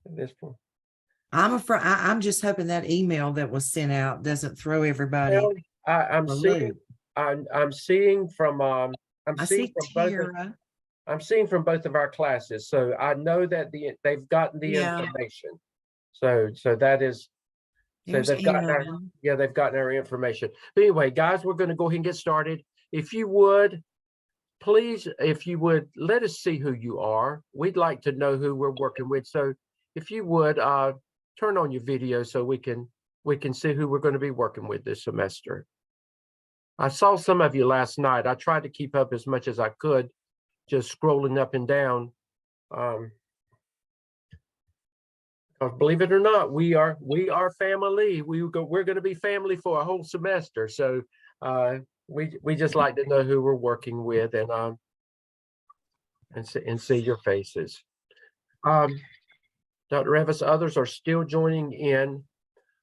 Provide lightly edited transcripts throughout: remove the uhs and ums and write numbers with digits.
at this point? I'm just hoping that email that was sent out doesn't throw everybody Well, I'm for a seeing, loop. I'm seeing from, I'm I seeing see from both of, Tara. I'm seeing from both of our classes. So I know that they've gotten the Yeah, information. So that is, so there's they've gotten our, Aaron. yeah, they've gotten our information. But anyway, guys, we're going to go ahead and get started. If you would, please, if you would, let us see who you are. We'd like to know who we're working with. So if you would, turn on your video so we can see who we're going to be working with this semester. I saw some of you last night. I tried to keep up as much as I could, just scrolling up and down. Believe it or not, we are family. We're going to be family for a whole semester. So we just like to know who we're working with and see your faces. Dr. Revis, others are still joining in.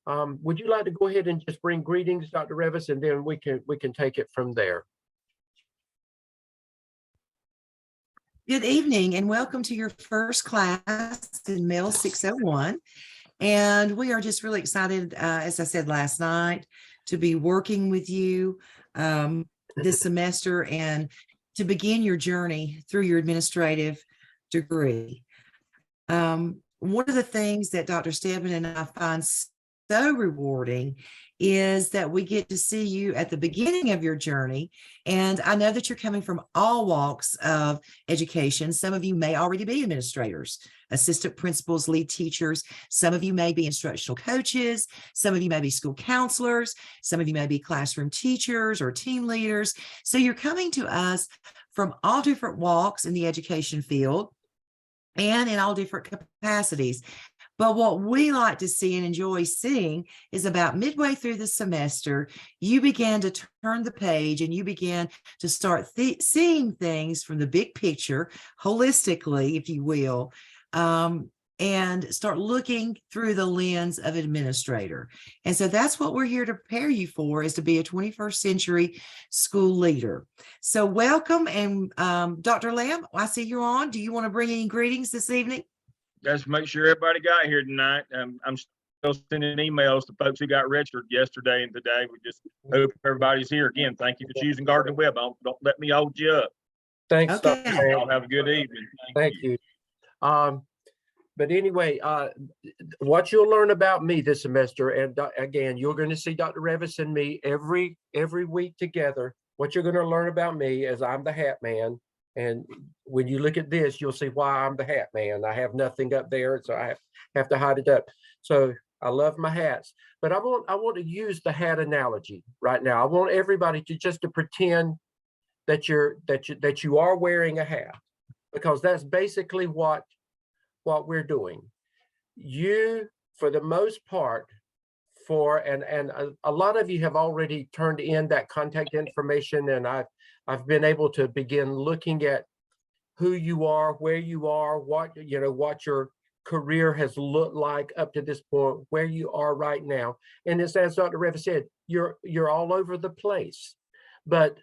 Would you like to go ahead and just bring greetings, Dr. Revis, and then we can take it from there. Good evening and welcome to your first class in MEL 601. And we are just really excited, as I said last night, to be working with you this semester and to begin your journey through your administrative degree. One of the things that Dr. Stebbin and I find so rewarding is that we get to see you at the beginning of your journey. And I know that you're coming from all walks of education. Some of you may already be administrators, assistant principals, lead teachers. Some of you may be instructional coaches. Some of you may be school counselors. Some of you may be classroom teachers or team leaders. So you're coming to us from all different walks in the education field and in all different capacities. But what we like to see and enjoy seeing is about midway through the semester, you began to turn the page and you began to start seeing things from the big picture, holistically, if you will, and start looking through the lens of administrator. And so that's what we're here to prepare you for, is to be a 21st century school leader. So welcome. And Dr. Lamb, I see you're on. Do you want to bring any greetings this evening? Just make sure everybody got here tonight. I'm still sending emails to folks who got registered yesterday and today. We just hope everybody's here. Again, thank you for choosing Gardner Webb. Don't let me hold you up. Thanks, Okay. Dr. Y'all have a good evening. Thank you. But anyway, what you'll learn about me this semester, and again, you're going to see Dr. Revis and me every week together. What you're going to learn about me is I'm the hat man. And when you look at this, you'll see why I'm the hat man. I have nothing up there, so I have to hide it up. So I love my hats, but I want to use the hat analogy right now. I want everybody to just to pretend that you are wearing a hat, because that's basically what we're doing. You, for the most part, and a lot of you have already turned in that contact information, and I've been able to begin looking at who you are, where you are, what your career has looked like up to this point, where you are right now. And it's, as Dr. Revis said, you're all over the place, but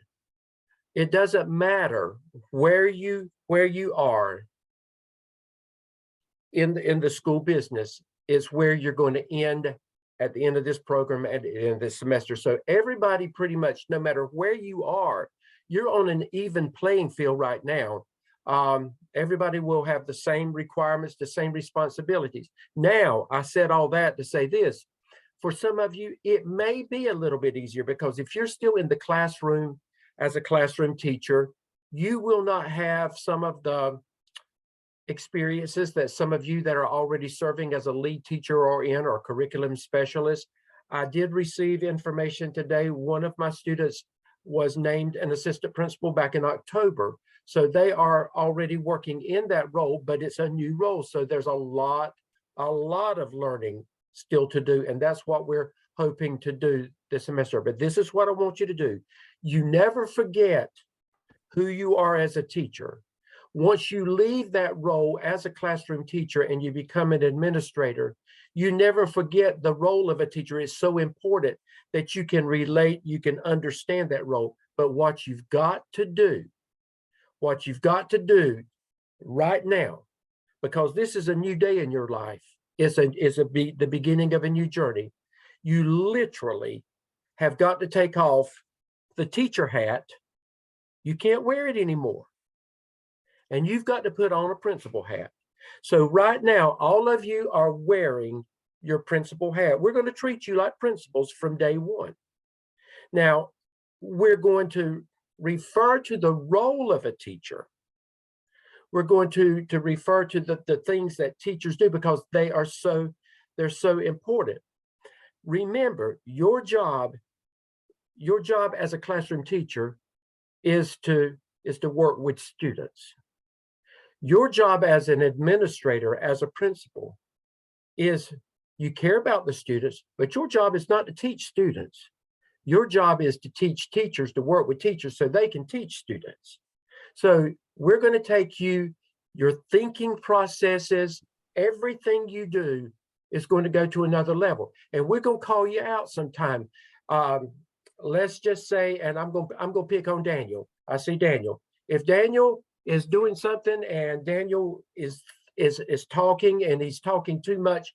it doesn't matter where you are in the school business. Is where you're going to end at the end of this program, at the end of this semester. So everybody, pretty much, no matter where you are, you're on an even playing field right now. Everybody will have the same requirements, the same responsibilities. Now, I said all that to say this: for some of you, it may be a little bit easier, because if you're still in the classroom as a classroom teacher, you will not have some of the experiences that some of you that are already serving as a lead teacher or curriculum specialist. I did receive information today. One of my students was named an assistant principal back in October. So they are already working in that role, but it's a new role. So there's a lot of learning still to do. And that's what we're hoping to do this semester. But this is what I want you to do. You never forget who you are as a teacher. Once you leave that role as a classroom teacher and you become an administrator, you never forget the role of a teacher. It's so important that you can relate, you can understand that role. But what you've got to do right now, because this is a new day in your life. The beginning of a new journey. You literally have got to take off the teacher hat. You can't wear it anymore. And you've got to put on a principal hat. So right now, all of you are wearing your principal hat. We're going to treat you like principals from day one. Now, we're going to refer to the role of a teacher. We're going to refer to the things that teachers do because they're so important. Remember, your job as a classroom teacher is to work with students. Your job as an administrator, as a principal, is you care about the students, but your job is not to teach students. Your job is to teach teachers, to work with teachers so they can teach students. So we're going to take your thinking processes, everything you do is going to go to another level. And we're going to call you out sometime. Let's just say, and I'm going to pick on Daniel. I see Daniel. If Daniel is doing something and Daniel is talking and he's talking too much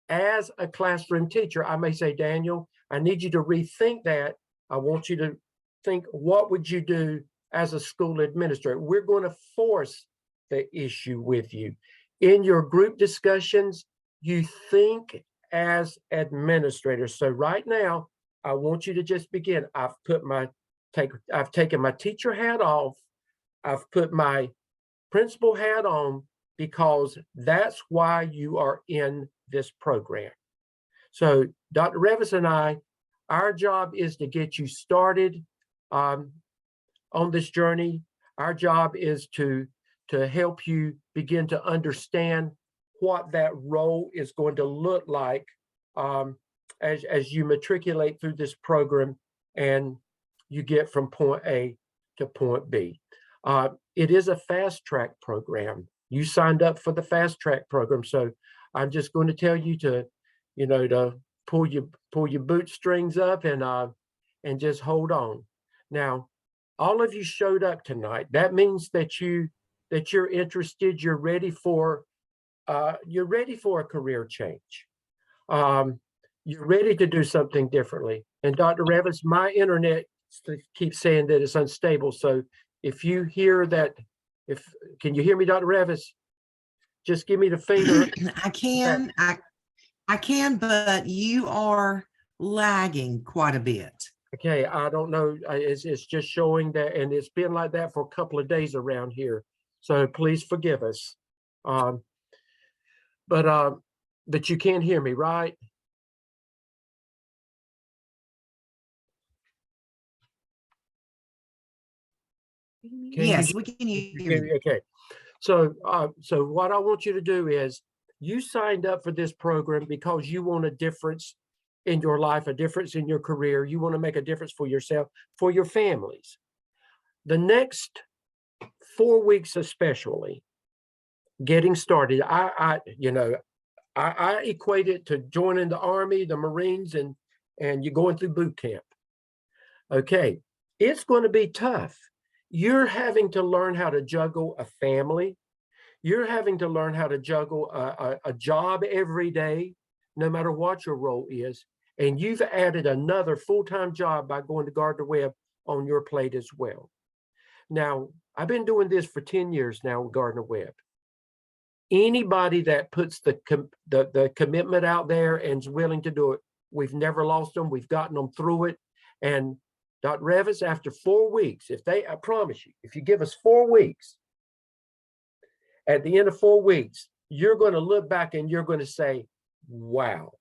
as a classroom teacher, I may say, Daniel, I need you to rethink that. I want you to think, what would you do as a school administrator? We're going to force the issue with you. In your group discussions, you think as administrators. So right now, I want you to just begin. I've taken my teacher hat off. I've put my principal hat on because that's why you are in this program. So Dr. Revis and I, our job is to get you started on this journey. Our job is to help you begin to understand what that role is going to look like as you matriculate through this program and you get from point A to point B. It is a fast track program. You signed up for the fast track program, so I'm just going to tell you to pull your bootstrings up and just hold on. Now, all of you showed up tonight. That means that you're interested. You're ready for a career change. You're ready to do something differently. And Dr. Revis, my internet keeps saying that it's unstable. So if you hear that, can you hear me, Dr. Revis? Just give me the finger. I can, I can, but you are lagging quite a bit. Okay, I don't know. It's just showing that, and it's been like that for a couple of days around here. So please forgive us. But you can hear me, right? Yes, we can hear you. Okay. So what I want you to do is, you signed up for this program because you want a difference in your life, a difference in your career. You want to make a difference for yourself, for your families. The next 4 weeks, especially, getting started, I equate it to joining the Army, the Marines, and you're going through boot camp. Okay, it's going to be tough. You're having to learn how to juggle a family. You're having to learn how to juggle a job every day, no matter what your role is. And you've added another full-time job by going to Gardner Webb on your plate as well. Now, I've been doing this for 10 years now with Gardner Webb. Anybody that puts the commitment out there and is willing to do it, we've never lost them. We've gotten them through it. And Dr. Revis, after 4 weeks, I promise you, if you give us 4 weeks, at the end of 4 weeks, you're going to look back and you're going to say, wow.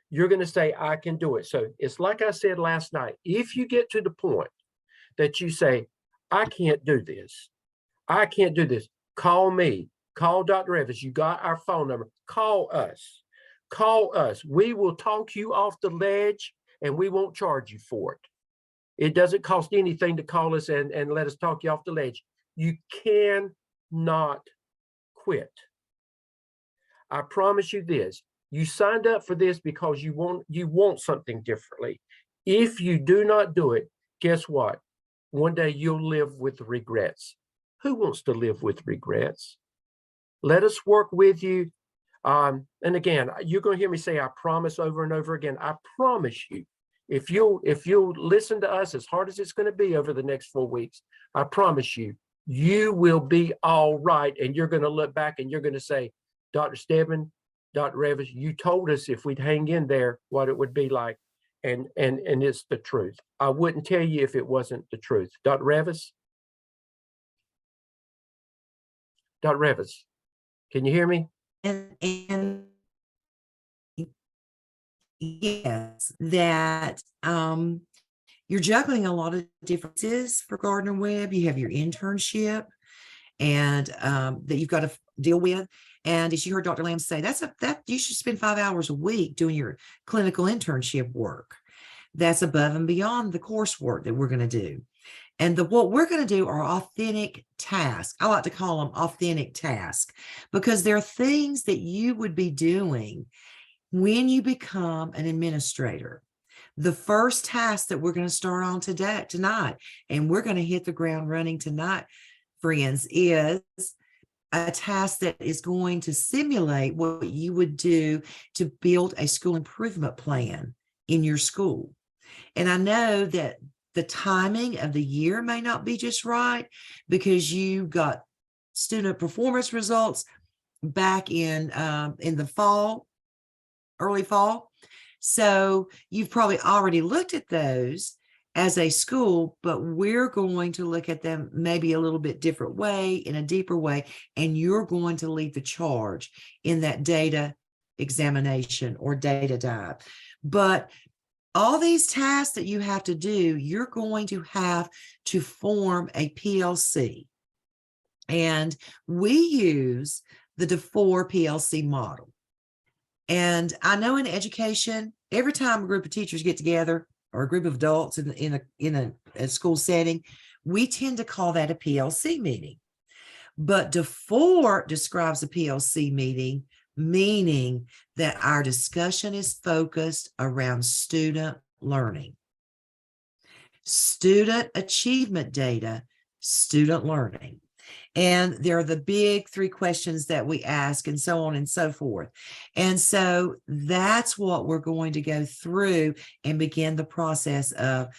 You're going to say, I can do it. So it's like I said last night, if you get to the point that you say, I can't do this, I can't do this, call me, call Dr. Revis. You got our phone number. Call us. Call us. We will talk you off the ledge and we won't charge you for it. It doesn't cost anything to call us and let us talk you off the ledge. You cannot quit. I promise you this. You signed up for this because you want something differently. If you do not do it, guess what? One day you'll live with regrets. Who wants to live with regrets? Let us work with you. And again, you're going to hear me say, I promise over and over again, I promise you, if you'll listen to us as hard as it's going to be over the next 4 weeks, I promise you, you will be all right. And you're going to look back and you're going to say, Dr. Stebbin, Dr. Revis, you told us if we'd hang in there, what it would be like. And it's the truth. I wouldn't tell you if it wasn't the truth. Dr. Revis? Dr. Revis, can you hear me? And yes, that you're juggling a lot of differences for Gardner Webb. You have your internship and that you've got to deal with. And as you heard Dr. Lamb say, that you should spend 5 hours a week doing your clinical internship work. That's above and beyond the coursework that we're going to do. And what we're going to do are authentic tasks. I like to call them authentic tasks because they're things that you would be doing when you become an administrator. The first task that we're going to start on tonight, and we're going to hit the ground running tonight, friends, is a task that is going to simulate what you would do to build a school improvement plan in your school. And I know that the timing of the year may not be just right because you got student performance results back in the fall, early fall. So you've probably already looked at those as a school, but we're going to look at them maybe a little bit different way, in a deeper way, and you're going to lead the charge in that data examination or data dive. But all these tasks that you have to do, you're going to have to form a PLC. And we use the DeFore PLC model. And I know in education, every time a group of teachers get together or a group of adults in a school setting, we tend to call that a PLC meeting. But DeFore describes a PLC meeting, meaning that our discussion is focused around student learning, student achievement data, student learning. And there are the big 3 questions that we ask and so on and so forth. And so that's what we're going to go through and begin the process of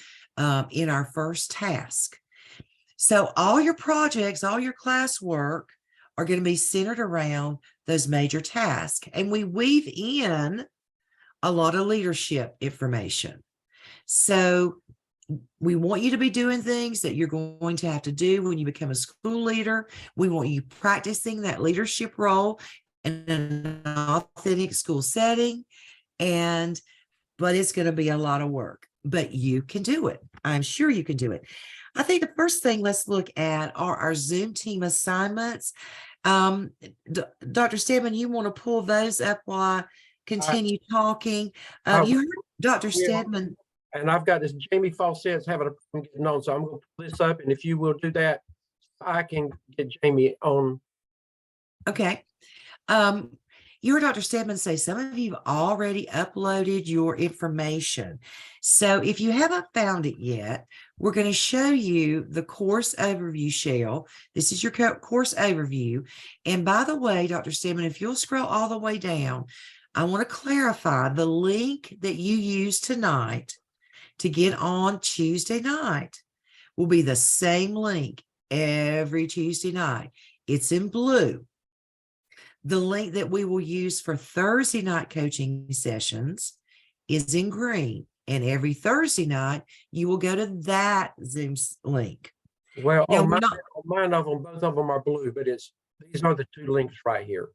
in our first task. So all your projects, all your classwork are going to be centered around those major tasks. And we weave in a lot of leadership information. So we want you to be doing things that you're going to have to do when you become a school leader. We want you practicing that leadership role in an authentic school setting. But it's going to be a lot of work, but you can do it. I'm sure you can do it. I think the first thing let's look at are our Zoom team assignments. Dr. Stebbin, you want to pull those up while I continue talking? You heard Dr. Stebbin. And I've got this Jamie Fawcett's having a problem getting on, so I'm going to pull this up. And if you will do that, I can get Jamie on. Okay. You heard Dr. Stebbin say some of you have already uploaded your information. So if you haven't found it yet, we're going to show you the course overview shell. This is your course overview. And by the way, Dr. Stebbin, if you'll scroll all the way down, I want to clarify the link that you use tonight to get on Tuesday night will be the same link every Tuesday night. It's in blue. The link that we will use for Thursday night coaching sessions is in green. And every Thursday night, you will go to that Zoom link. Well, now, on mine of them, both of them are blue, but these are the 2 links right here.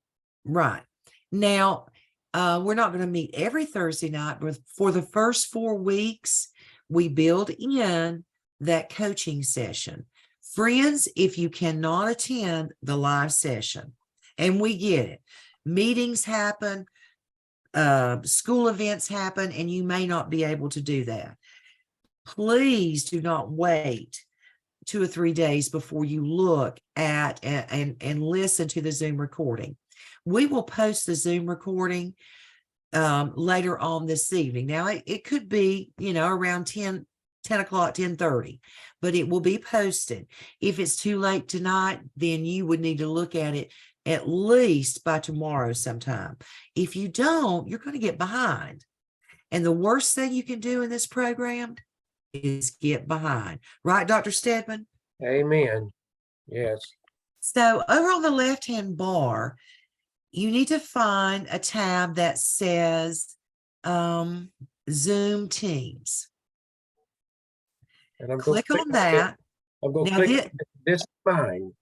Right. Now, we're not going to meet every Thursday night, but for the first 4 weeks, we build in that coaching session. Friends, if you cannot attend the live session, and we get it, meetings happen, school events happen, and you may not be able to do that. Please do not wait 2 or 3 days before you look at and listen to the Zoom recording. We will post the Zoom recording later on this evening. Now, it could be, around 10 o'clock, 10:30, but it will be posted. If it's too late tonight, then you would need to look at it at least by tomorrow sometime. If you don't, you're going to get behind. And the worst thing you can do in this program is get behind. Right, Dr. Stedman? Amen. Yes. So over on the left-hand bar, you need to find a tab that says Zoom Teams. And I'm Click going on that. I'm going to Now, click this is mine.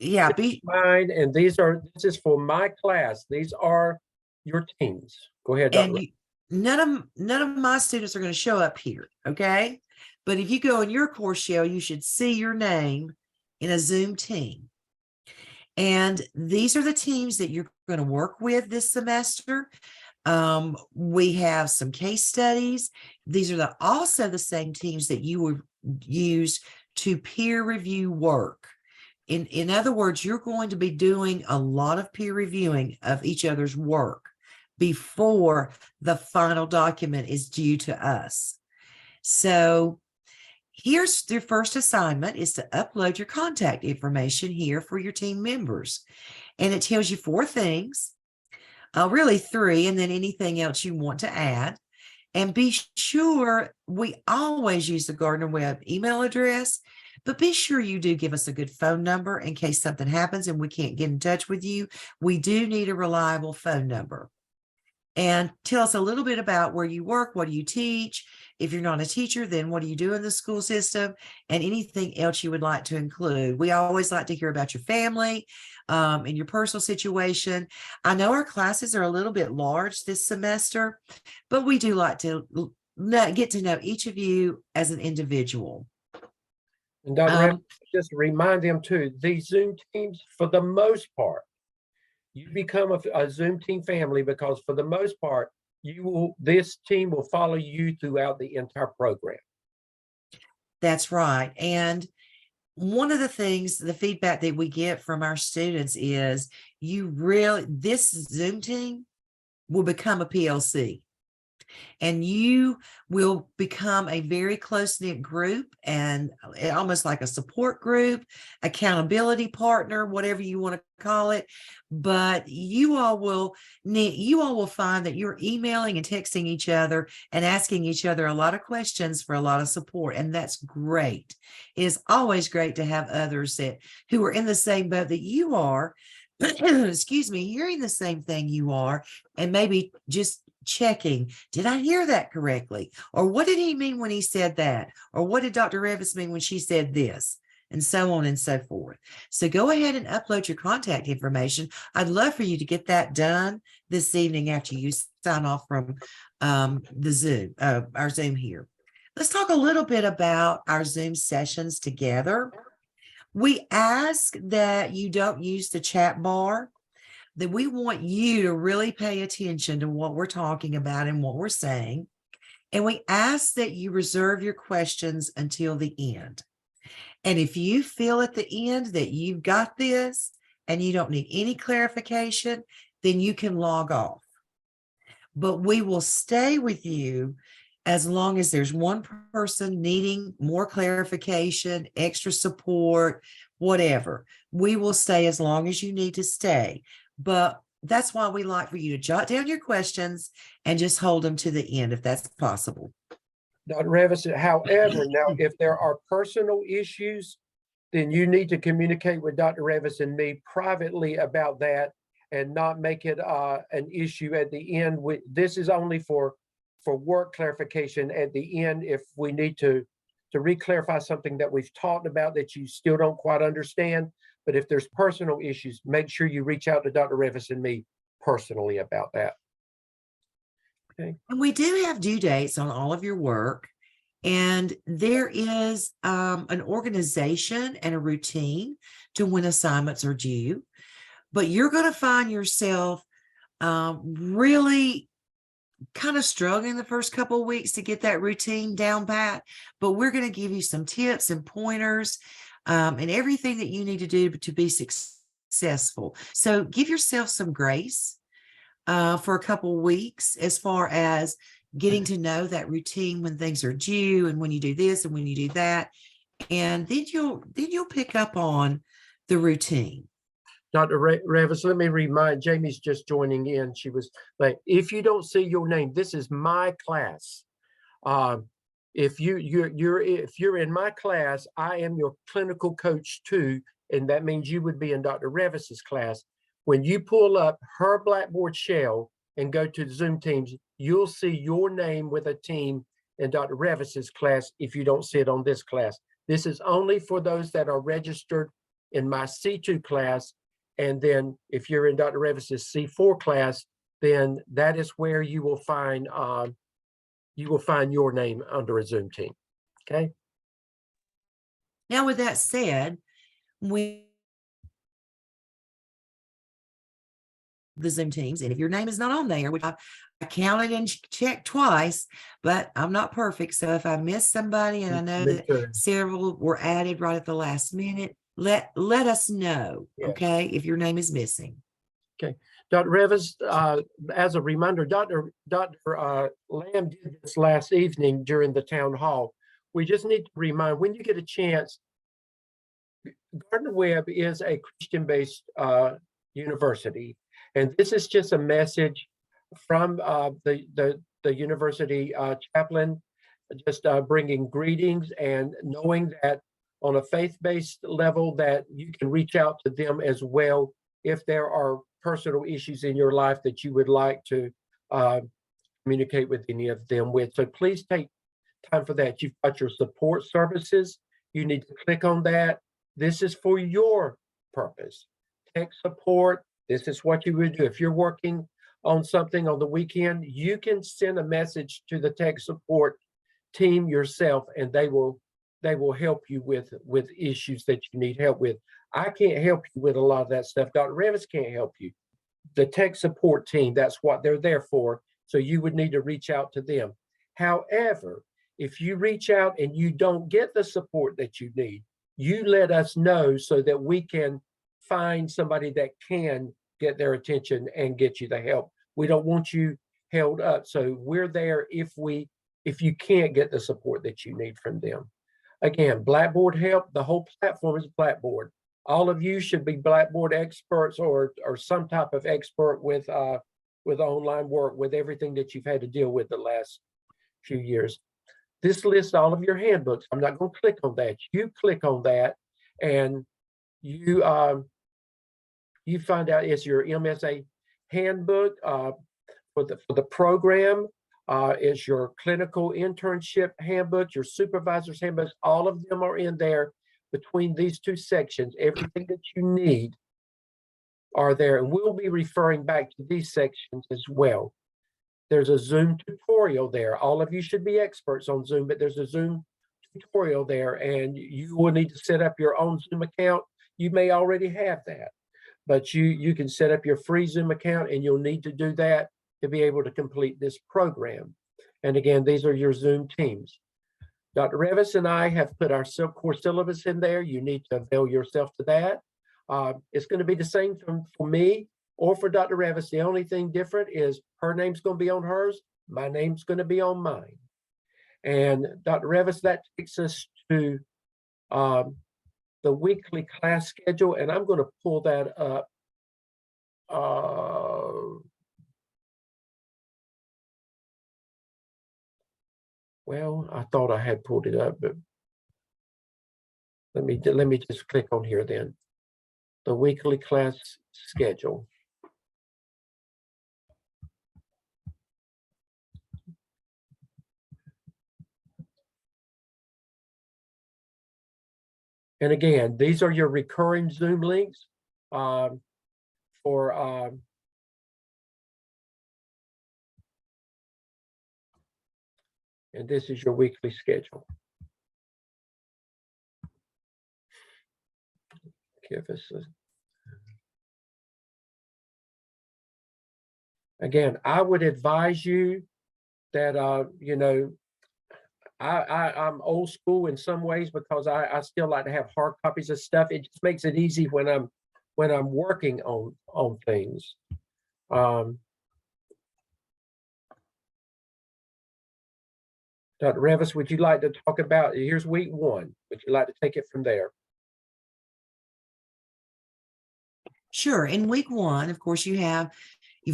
yeah, This is mine, and this is for my class. These are your teams. Go ahead, Dr. and none of my students are going to show up here, okay? But if you go in your course shell, you should see your name in a Zoom team. And these are the teams that you're going to work with this semester. We have some case studies. These are also the same teams that you would use to peer review work. In other words, you're going to be doing a lot of peer reviewing of each other's work before the final document is due to us. So here's your first assignment is to upload your contact information here for your team members. And it tells you 4 things, really 3, and then anything else you want to add. And be sure, we always use the Gardner Webb email address, but be sure you do give us a good phone number in case something happens and we can't get in touch with you. We do need a reliable phone number. And tell us a little bit about where you work, what do you teach? If you're not a teacher, then what do you do in the school system? And anything else you would like to include. We always like to hear about your family and your personal situation. I know our classes are a little bit large this semester, but we do like to get to know each of you as an individual. And Dr. Evans, just remind them too, these Zoom teams, for the most part, you become a Zoom team family because for the most part, this team will follow you throughout the entire program. That's right. And one of the things, the feedback that we get from our students is this Zoom team will become a PLC. And you will become a very close-knit group and almost like a support group, accountability partner, whatever you want to call it. But you all will find that you're emailing and texting each other and asking each other a lot of questions for a lot of support. And that's great. It is always great to have others who are in the same boat that you are, excuse me, hearing the same thing you are, and maybe just checking, did I hear that correctly? Or what did he mean when he said that? Or what did Dr. Revis mean when she said this? And so on and so forth. So go ahead and upload your contact information. I'd love for you to get that done this evening after you sign off from the Zoom, our Zoom here. Let's talk a little bit about our Zoom sessions together. We ask that you don't use the chat bar, that we want you to really pay attention to what we're talking about and what we're saying. And we ask that you reserve your questions until the end. And if you feel at the end that you've got this and you don't need any clarification, then you can log off. But we will stay with you as long as there's one person needing more clarification, extra support, whatever. We will stay as long as you need to stay. But that's why we like for you to jot down your questions and just hold them to the end if that's possible. Dr. Revis, however, now if there are personal issues, then you need to communicate with Dr. Revis and me privately about that and not make it an issue at the end. This is only for work clarification at the end. If we need to re-clarify something that we've talked about that you still don't quite understand. But if there's personal issues, make sure you reach out to Dr. Revis and me personally about that. Okay. And we do have due dates on all of your work. And there is an organization and a routine to when assignments are due. But you're going to find yourself really kind of struggling the first couple of weeks to get that routine down pat. But we're going to give you some tips and pointers and everything that you need to do to be successful. So give yourself some grace for a couple of weeks as far as getting to know that routine when things are due and when you do this and when you do that. And then you'll pick up on the routine. Dr. Revis, let me remind, Jamie's just joining in. She was like, if you don't see your name, this is my class. If you're in my class, I am your clinical coach too, and that means you would be in Dr. Revis's class. When you pull up her Blackboard shell and go to Zoom Teams, you'll see your name with a team in Dr. Revis's class if you don't see it on this class. This is only for those that are registered in my C2 class. And then if you're in Dr. Revis's C4 class, then that is where you will find your name under a Zoom team. Okay. Now, with that said, we the Zoom Teams, and if your name is not on there, which I counted and checked twice, but I'm not perfect. So if I miss somebody, and I know that several were added right at the last minute, let us know. Yes. Okay, if your name is missing. Okay, Dr. Revis, as a reminder, Dr. Lamb did this last evening during the town hall. We just need to remind, when you get a chance, Gardner-Webb is a Christian-based university, and this is just a message from the university chaplain, just bringing greetings and knowing that on a faith-based level that you can reach out to them as well if there are personal issues in your life that you would like to communicate with any of them with. So please take time for that. You've got your support services. You need to click on that. This is for your purpose. Tech support, this is what you would do. If you're working on something on the weekend, you can send a message to the tech support team yourself, and they will help you with issues that you need help with. I can't help you with a lot of that stuff. Dr. Revis can't help you. The tech support team, that's what they're there for. So you would need to reach out to them. However, if you reach out and you don't get the support that you need, you let us know so that we can find somebody that can get their attention and get you the help. We don't want you held up. So we're there if you can't get the support that you need from them. Again, Blackboard help, the whole platform is Blackboard. All of you should be Blackboard experts or some type of expert with online work, with everything that you've had to deal with the last few years. This lists all of your handbooks. I'm not going to click on that. You click on that and you find out it's your MSA handbook for the program. It's your clinical internship handbook, your supervisor's handbooks. All of them are in there between these two sections. Everything that you need are there, and we'll be referring back to these sections as well. There's a Zoom tutorial there. All of you should be experts on Zoom, but there's a Zoom tutorial there, and you will need to set up your own Zoom account. You may already have that, but you can set up your free Zoom account, and you'll need to do that to be able to complete this program. And again, these are your Zoom teams. Dr. Revis and I have put our core syllabus in there. You need to avail yourself to that. It's going to be the same for me or for Dr. Revis. The only thing different is her name's going to be on hers. My name's going to be on mine. And Dr. Revis, that takes us to the weekly class schedule. And I'm going to pull that up. Well, I thought I had pulled it up, but let me just click on here then. The weekly class schedule. And again, these are your recurring Zoom links and this is your weekly schedule. Give us again, I would advise you that I'm old school in some ways because I still like to have hard copies of stuff. It just makes it easy when I'm working on things. Dr. Revis, would you like to talk about, here's week 1. Would you like to take it from there? Sure. In week one, of course, you've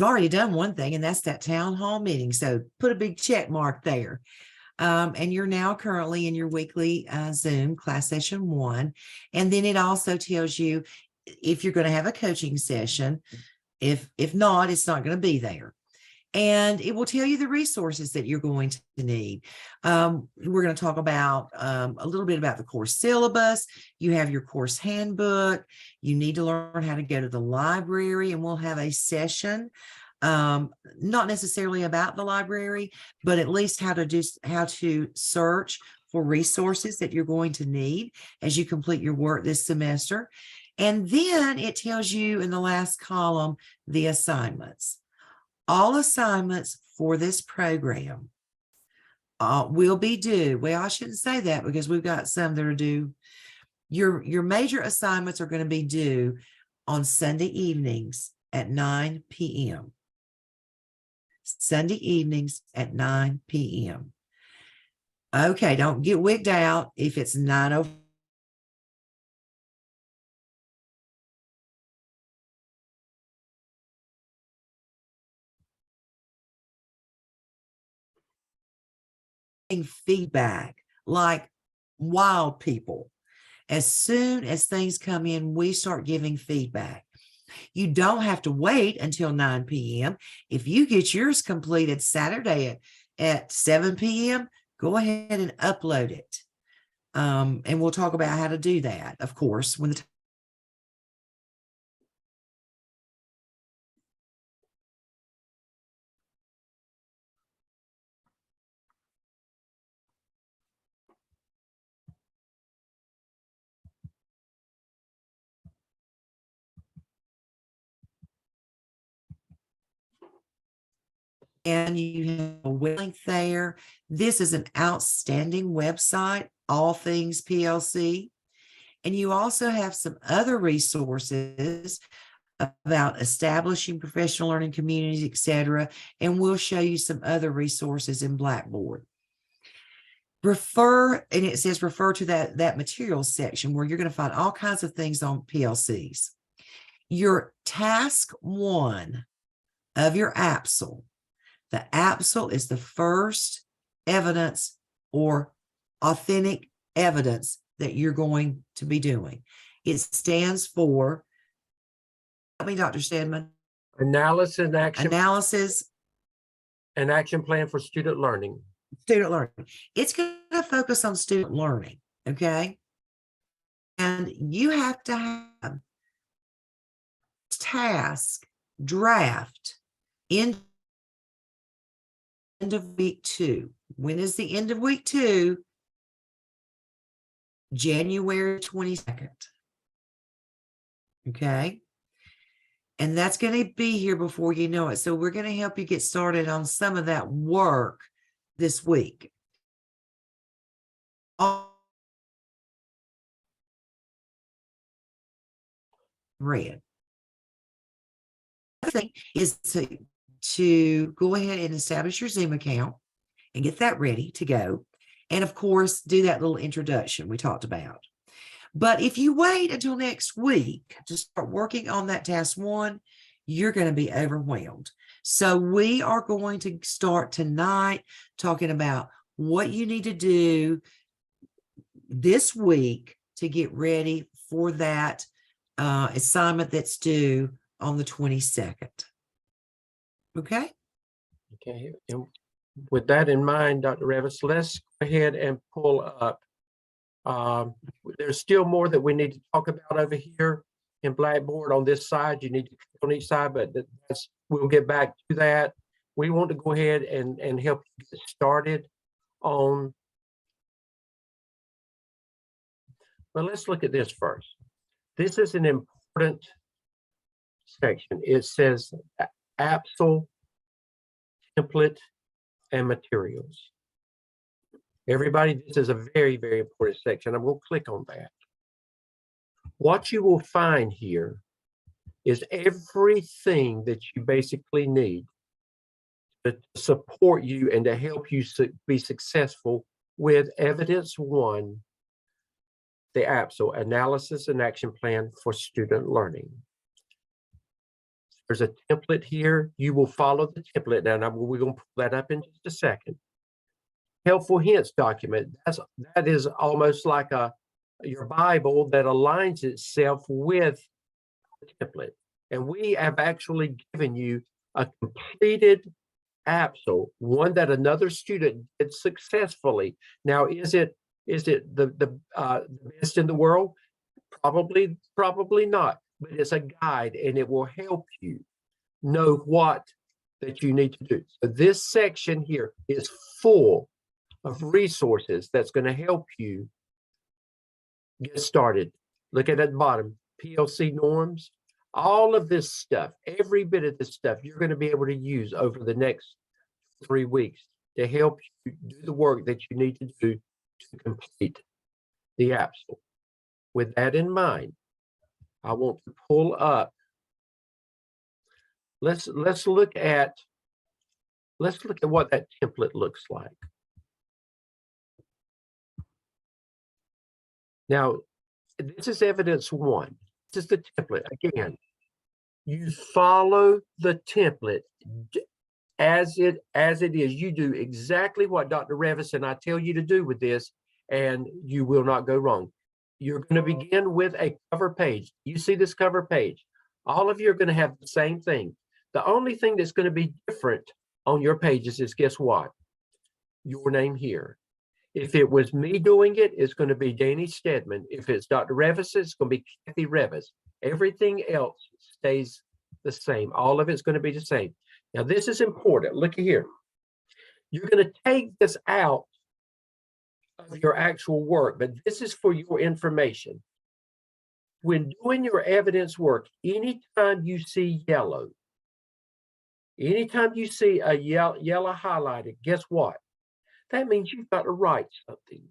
already done one thing, and that's that town hall meeting. So put a big check mark there. And you're now currently in your weekly Zoom class session 1. And then it also tells you if you're going to have a coaching session. If not, it's not going to be there. And it will tell you the resources that you're going to need. We're going to talk about a little bit about the course syllabus. You have your course handbook. You need to learn how to go to the library, and we'll have a session, not necessarily about the library, but at least how to search for resources that you're going to need as you complete your work this semester. And then it tells you in the last column the assignments. All assignments for this program will be due. Well, I shouldn't say that because we've got some that are due. Your major assignments are going to be due on Sunday evenings at 9 p.m. Sunday evenings at 9 p.m. Okay, don't get wigged out if it's 9:05. Feedback like wild people. As soon as things come in, we start giving feedback. You don't have to wait until 9 p.m. If you get yours completed Saturday at 7 p.m., go ahead and upload it. And we'll talk about how to do that, of course, when the and you have a link there. This is an outstanding website, All Things PLC. And you also have some other resources about establishing professional learning communities, etc. And we'll show you some other resources in Blackboard. And it says refer to that materials section where you're going to find all kinds of things on PLCs. Your task 1 of your AAPSL. The AAPSL is the first evidence or authentic evidence that you're going to be doing. It stands for, help me, Dr. Stedman. Analysis and action. Analysis and action plan for student learning. Student learning. It's going to focus on student learning, okay? And you have to have task draft end of week 2. When is the end of week 2? January 22nd. Okay. And that's going to be here before you know it. So we're going to help you get started on some of that work this week. Red. The thing is to go ahead and establish your Zoom account and get that ready to go. And of course, do that little introduction we talked about. But if you wait until next week to start working on that task 1, you're going to be overwhelmed. So we are going to start tonight talking about what you need to do this week to get ready for that assignment that's due on the 22nd. Okay? Okay. And with that in mind, Dr. Revis, let's go ahead and pull up. There's still more that we need to talk about over here in Blackboard on this side. You need to click on each side, but we'll get back to that. We want to go ahead and help you get started on. Well, let's look at this first. This is an important section. It says AAPSL template and materials. Everybody, this is a very, very important section. I'm going to click on that. What you will find here is everything that you basically need to support you and to help you be successful with Evidence 1, the AAPSL, Analysis and Action Plan for Student Learning. There's a template here. You will follow the template. Now, we're going to pull that up in just a second. Helpful hints document. That is almost like your Bible that aligns itself with the template. And we have actually given you a completed AAPSL, one that another student did successfully. Now, is it the best in the world? Probably not, but it's a guide and it will help you know what that you need to do. So this section here is full of resources that's going to help you get started. Look at that bottom, PLC norms, all of this stuff, every bit of this stuff you're going to be able to use over the next 3 weeks to help you do the work that you need to do to complete the AAPSL. With that in mind, I want to pull up. Let's look at what that template looks like. Now, this is evidence one. This is the template. Again, you follow the template as it is. You do exactly what Dr. Revis and I tell you to do with this, and you will not go wrong. You're going to begin with a cover page. You see this cover page. All of you are going to have the same thing. The only thing that's going to be different on your pages is, guess what? Your name here. If it was me doing it, it's going to be Danny Stedman. If it's Dr. Revis, it's going to be Kathy Revis. Everything else stays the same. All of it's going to be the same. Now, this is important. Look at here. You're going to take this out of your actual work, but this is for your information. When doing your evidence work, anytime you see yellow, anytime you see a yellow highlighted, guess what? That means you've got to write something.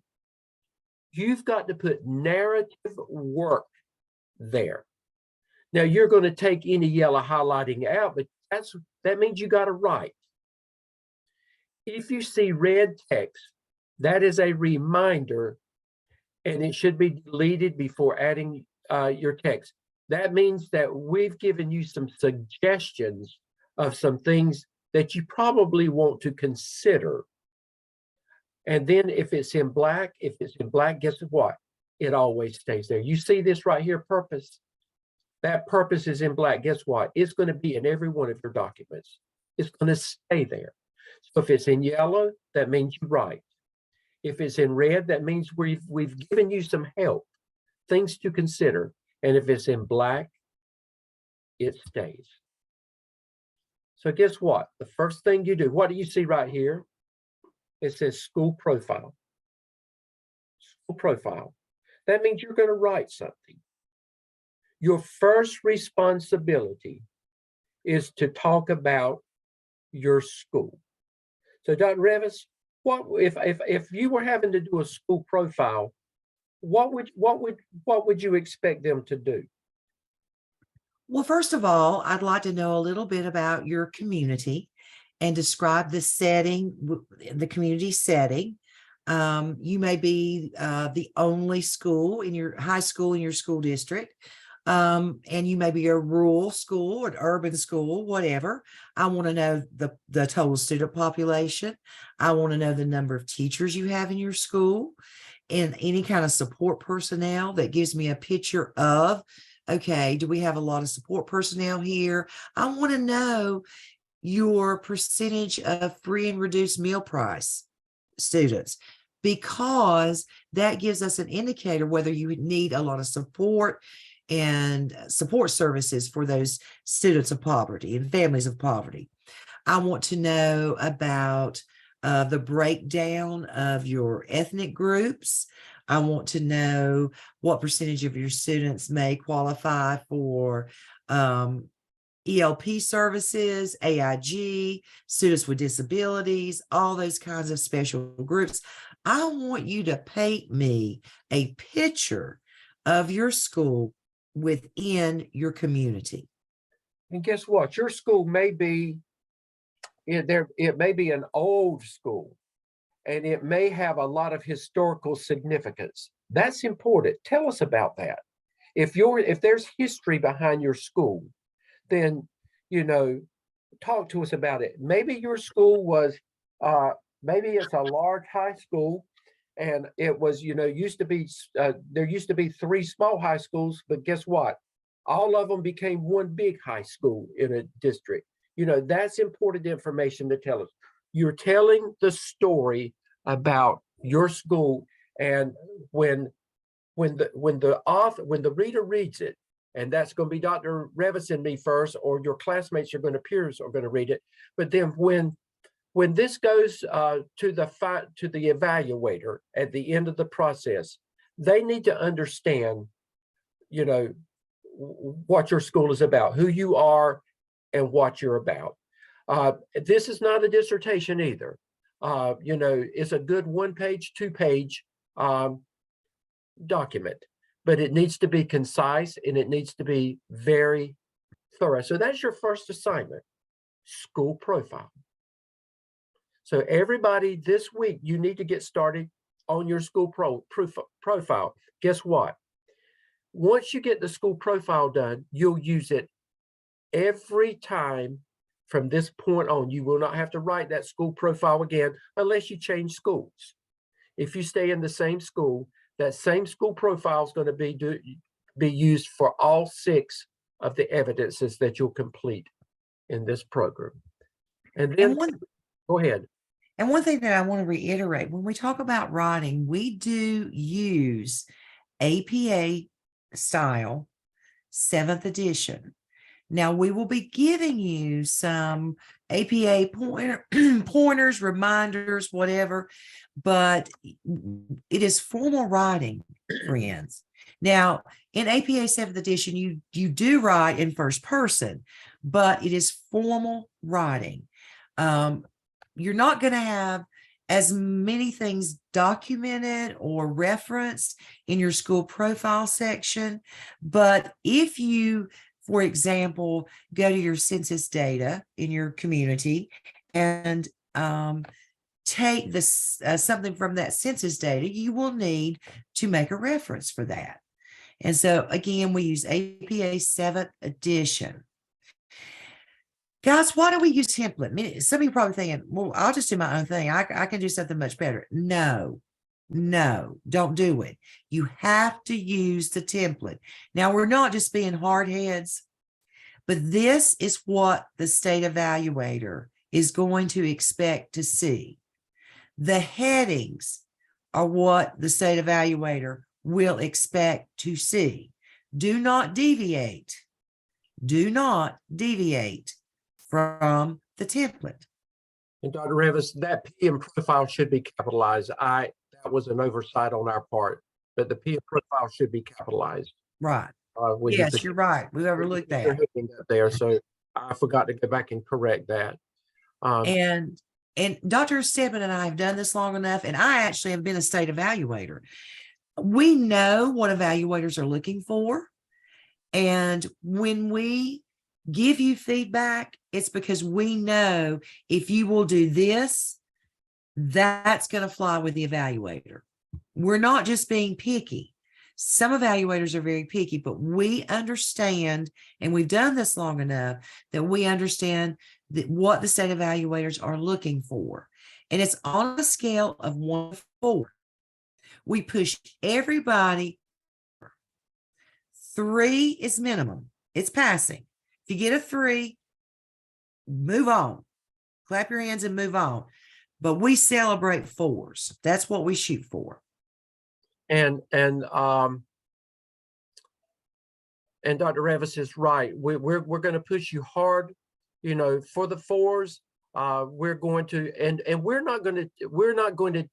You've got to put narrative work there. Now, you're going to take any yellow highlighting out, but that means you got to write. If you see red text, that is a reminder, and it should be deleted before adding your text. That means that we've given you some suggestions of some things that you probably want to consider. And then if it's in black, guess what? It always stays there. You see this right here, purpose. That purpose is in black. Guess what? It's going to be in every one of your documents. It's going to stay there. So if it's in yellow, that means you write. If it's in red, that means we've given you some help, things to consider. And if it's in black, it stays. So guess what? The first thing you do, what do you see right here? It says school profile. School profile. That means you're going to write something. Your first responsibility is to talk about your school. So, Dr. Revis, what if you were having to do a school profile, what would you expect them to do? Well, first of all, I'd like to know a little bit about your community and describe the setting, the community setting. You may be the only school in your high school in your school district. And you may be a rural school or an urban school, whatever. I want to know the total student population. I want to know the number of teachers you have in your school and any kind of support personnel that gives me a picture of, okay, do we have a lot of support personnel here? I want to know your percentage of free and reduced meal price students, because that gives us an indicator whether you need a lot of support and support services for those students of poverty and families of poverty. I want to know about the breakdown of your ethnic groups. I want to know what percentage of your students may qualify for ELP services, AIG, students with disabilities, all those kinds of special groups. I want you to paint me a picture of your school within your community. And guess what? Your school may be it may be an old school, and it may have a lot of historical significance. That's important. Tell us about that. If there's history behind your school, then you know, talk to us about it. Maybe your school was, maybe it's a large high school, and it was, used to be, there used to be 3 small high schools, but guess what? All of them became one big high school in a district. That's important information to tell us. You're telling the story about your school, and when when the reader reads it, and that's going to be Dr. Revis and me first, or your classmates are going to peers are going to read it. But then when this goes to the evaluator at the end of the process, they need to understand, you know, what your school is about, who you are, and what you're about. This is not a dissertation either. It's a good 1-page, 2-page document, but it needs to be concise and it needs to be very thorough. So that's your first assignment, school profile. So everybody this week, you need to get started on your school profile. Guess what? Once you get the school profile done, you'll use it every time from this point on. You will not have to write that school profile again unless you change schools. If you stay in the same school, that same school profile is going to be used for all 6 of the evidences that you'll complete in this program. And then, go ahead. And one thing that I want to reiterate, when we talk about writing, we do use APA style 7th edition. Now, we will be giving you some APA pointers, reminders, whatever, but it is formal writing, friends. Now, in APA 7th edition, you do write in first person, but it is formal writing. You're not going to have as many things documented or referenced in your school profile section, but if you, for example, go to your census data in your community and take this something from that census data, you will need to make a reference for that. And so again, we use APA 7th edition. Guys, why do we use template? I mean, some of you are probably thinking, well, I'll just do my own thing. I can do something much better. No, don't do it. You have to use the template. Now, we're not just being hard heads, but this is what the state evaluator is going to expect to see. The headings are what the state evaluator will expect to see. Do not deviate. Do not deviate from the template. And Dr. Revis, that PM profile should be capitalized. That was an oversight on our part, but the PM profile should be capitalized. Right. Yes, you're right. We overlooked that. Up there, so I forgot to go back and correct that. And Dr. Stedman and I have done this long enough, and I actually have been a state evaluator. We know what evaluators are looking for. And when we give you feedback, it's because we know if you will do this, that's going to fly with the evaluator. We're not just being picky. Some evaluators are very picky, but we understand, and we've done this long enough that we understand that what the state evaluators are looking for. And it's on a scale of 1 to 4. We push everybody. 3 is minimum. It's passing. If you get a 3, move on. Clap your hands and move on. But we celebrate 4s. That's what we shoot for. And Dr. Revis is right. We're going to push you hard, for the 4s. We're going to, and we're not going to,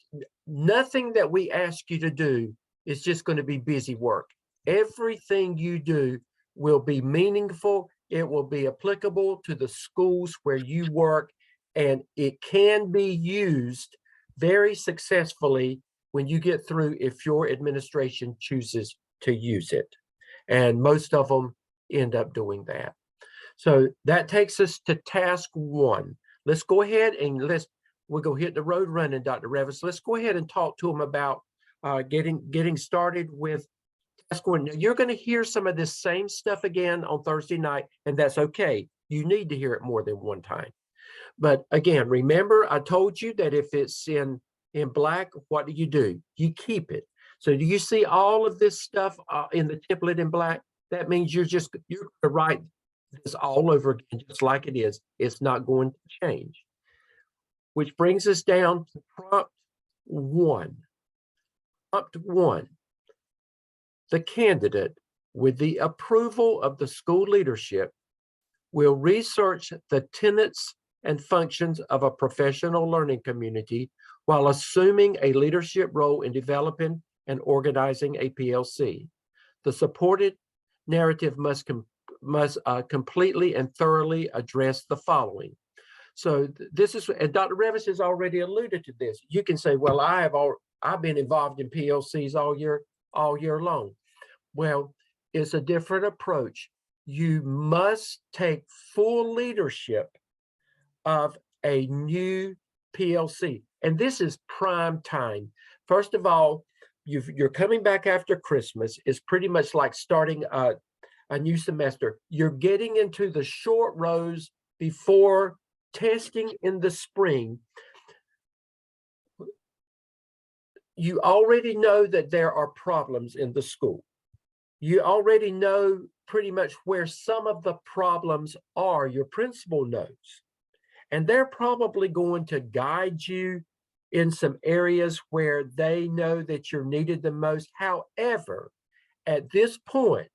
nothing that we ask you to do is just going to be busy work. Everything you do will be meaningful. It will be applicable to the schools where you work, and it can be used very successfully when you get through, if your administration chooses to use it. And most of them end up doing that. So that takes us to task 1. Let's go ahead and we'll go hit the road running, Dr. Revis. Let's go ahead and talk to them about getting started with task 1. Now, you're going to hear some of this same stuff again on Thursday night, and that's okay. You need to hear it more than one time. But again, remember, I told you that if it's in black, what do? You keep it. So do you see all of this stuff in the template in black? That means you're going to write this all over again, just like it is. It's not going to change. Which brings us down to prompt 1. Prompt 1. The candidate, with the approval of the school leadership, will research the tenets and functions of a professional learning community while assuming a leadership role in developing and organizing a PLC. The supported narrative must completely and thoroughly address the following. So this is, and Dr. Revis has already alluded to this. You can say, well, I've been involved in PLCs all year long. Well, it's a different approach. You must take full leadership of a new PLC. And this is prime time. First of all, you're coming back after Christmas. It's pretty much like starting a new semester. You're getting into the short rows before testing in the spring. You already know that there are problems in the school. You already know pretty much where some of the problems are. Your principal knows. And they're probably going to guide you in some areas where they know that you're needed the most. However, at this point,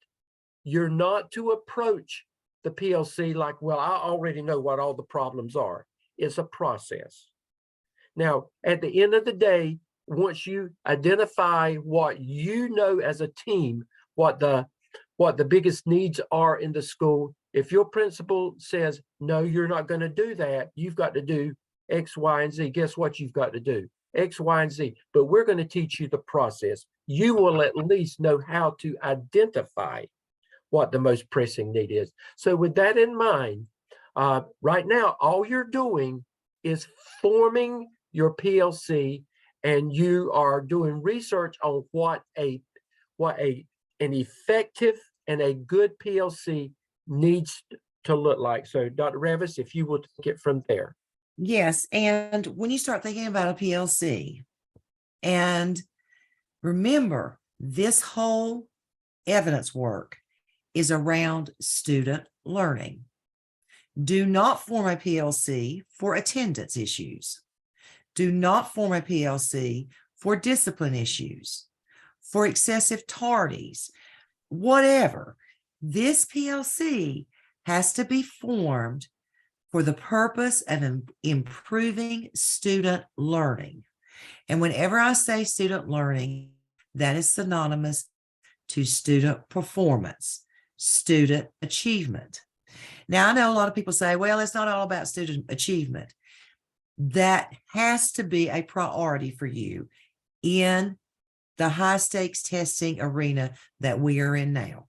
you're not to approach the PLC like, well, I already know what all the problems are. It's a process. Now, at the end of the day, once you identify what you know as a team, what the biggest needs are in the school, if your principal says, no, you're not going to do that, you've got to do X, Y, and Z. Guess what you've got to do? X, Y, and Z. But we're going to teach you the process. You will at least know how to identify what the most pressing need is. So with that in mind, right now, all you're doing is forming your PLC, and you are doing research on what an effective and a good PLC needs to look like. So Dr. Revis, if you will take it from there. Yes. And when you start thinking about a PLC, and remember, this whole evidence work is around student learning. Do not form a PLC for attendance issues. Do not form a PLC for discipline issues, for excessive tardies, whatever. This PLC has to be formed for the purpose of improving student learning. And whenever I say student learning, that is synonymous to student performance, student achievement. Now, I know a lot of people say, well, it's not all about student achievement. That has to be a priority for you in the high stakes testing arena that we are in now.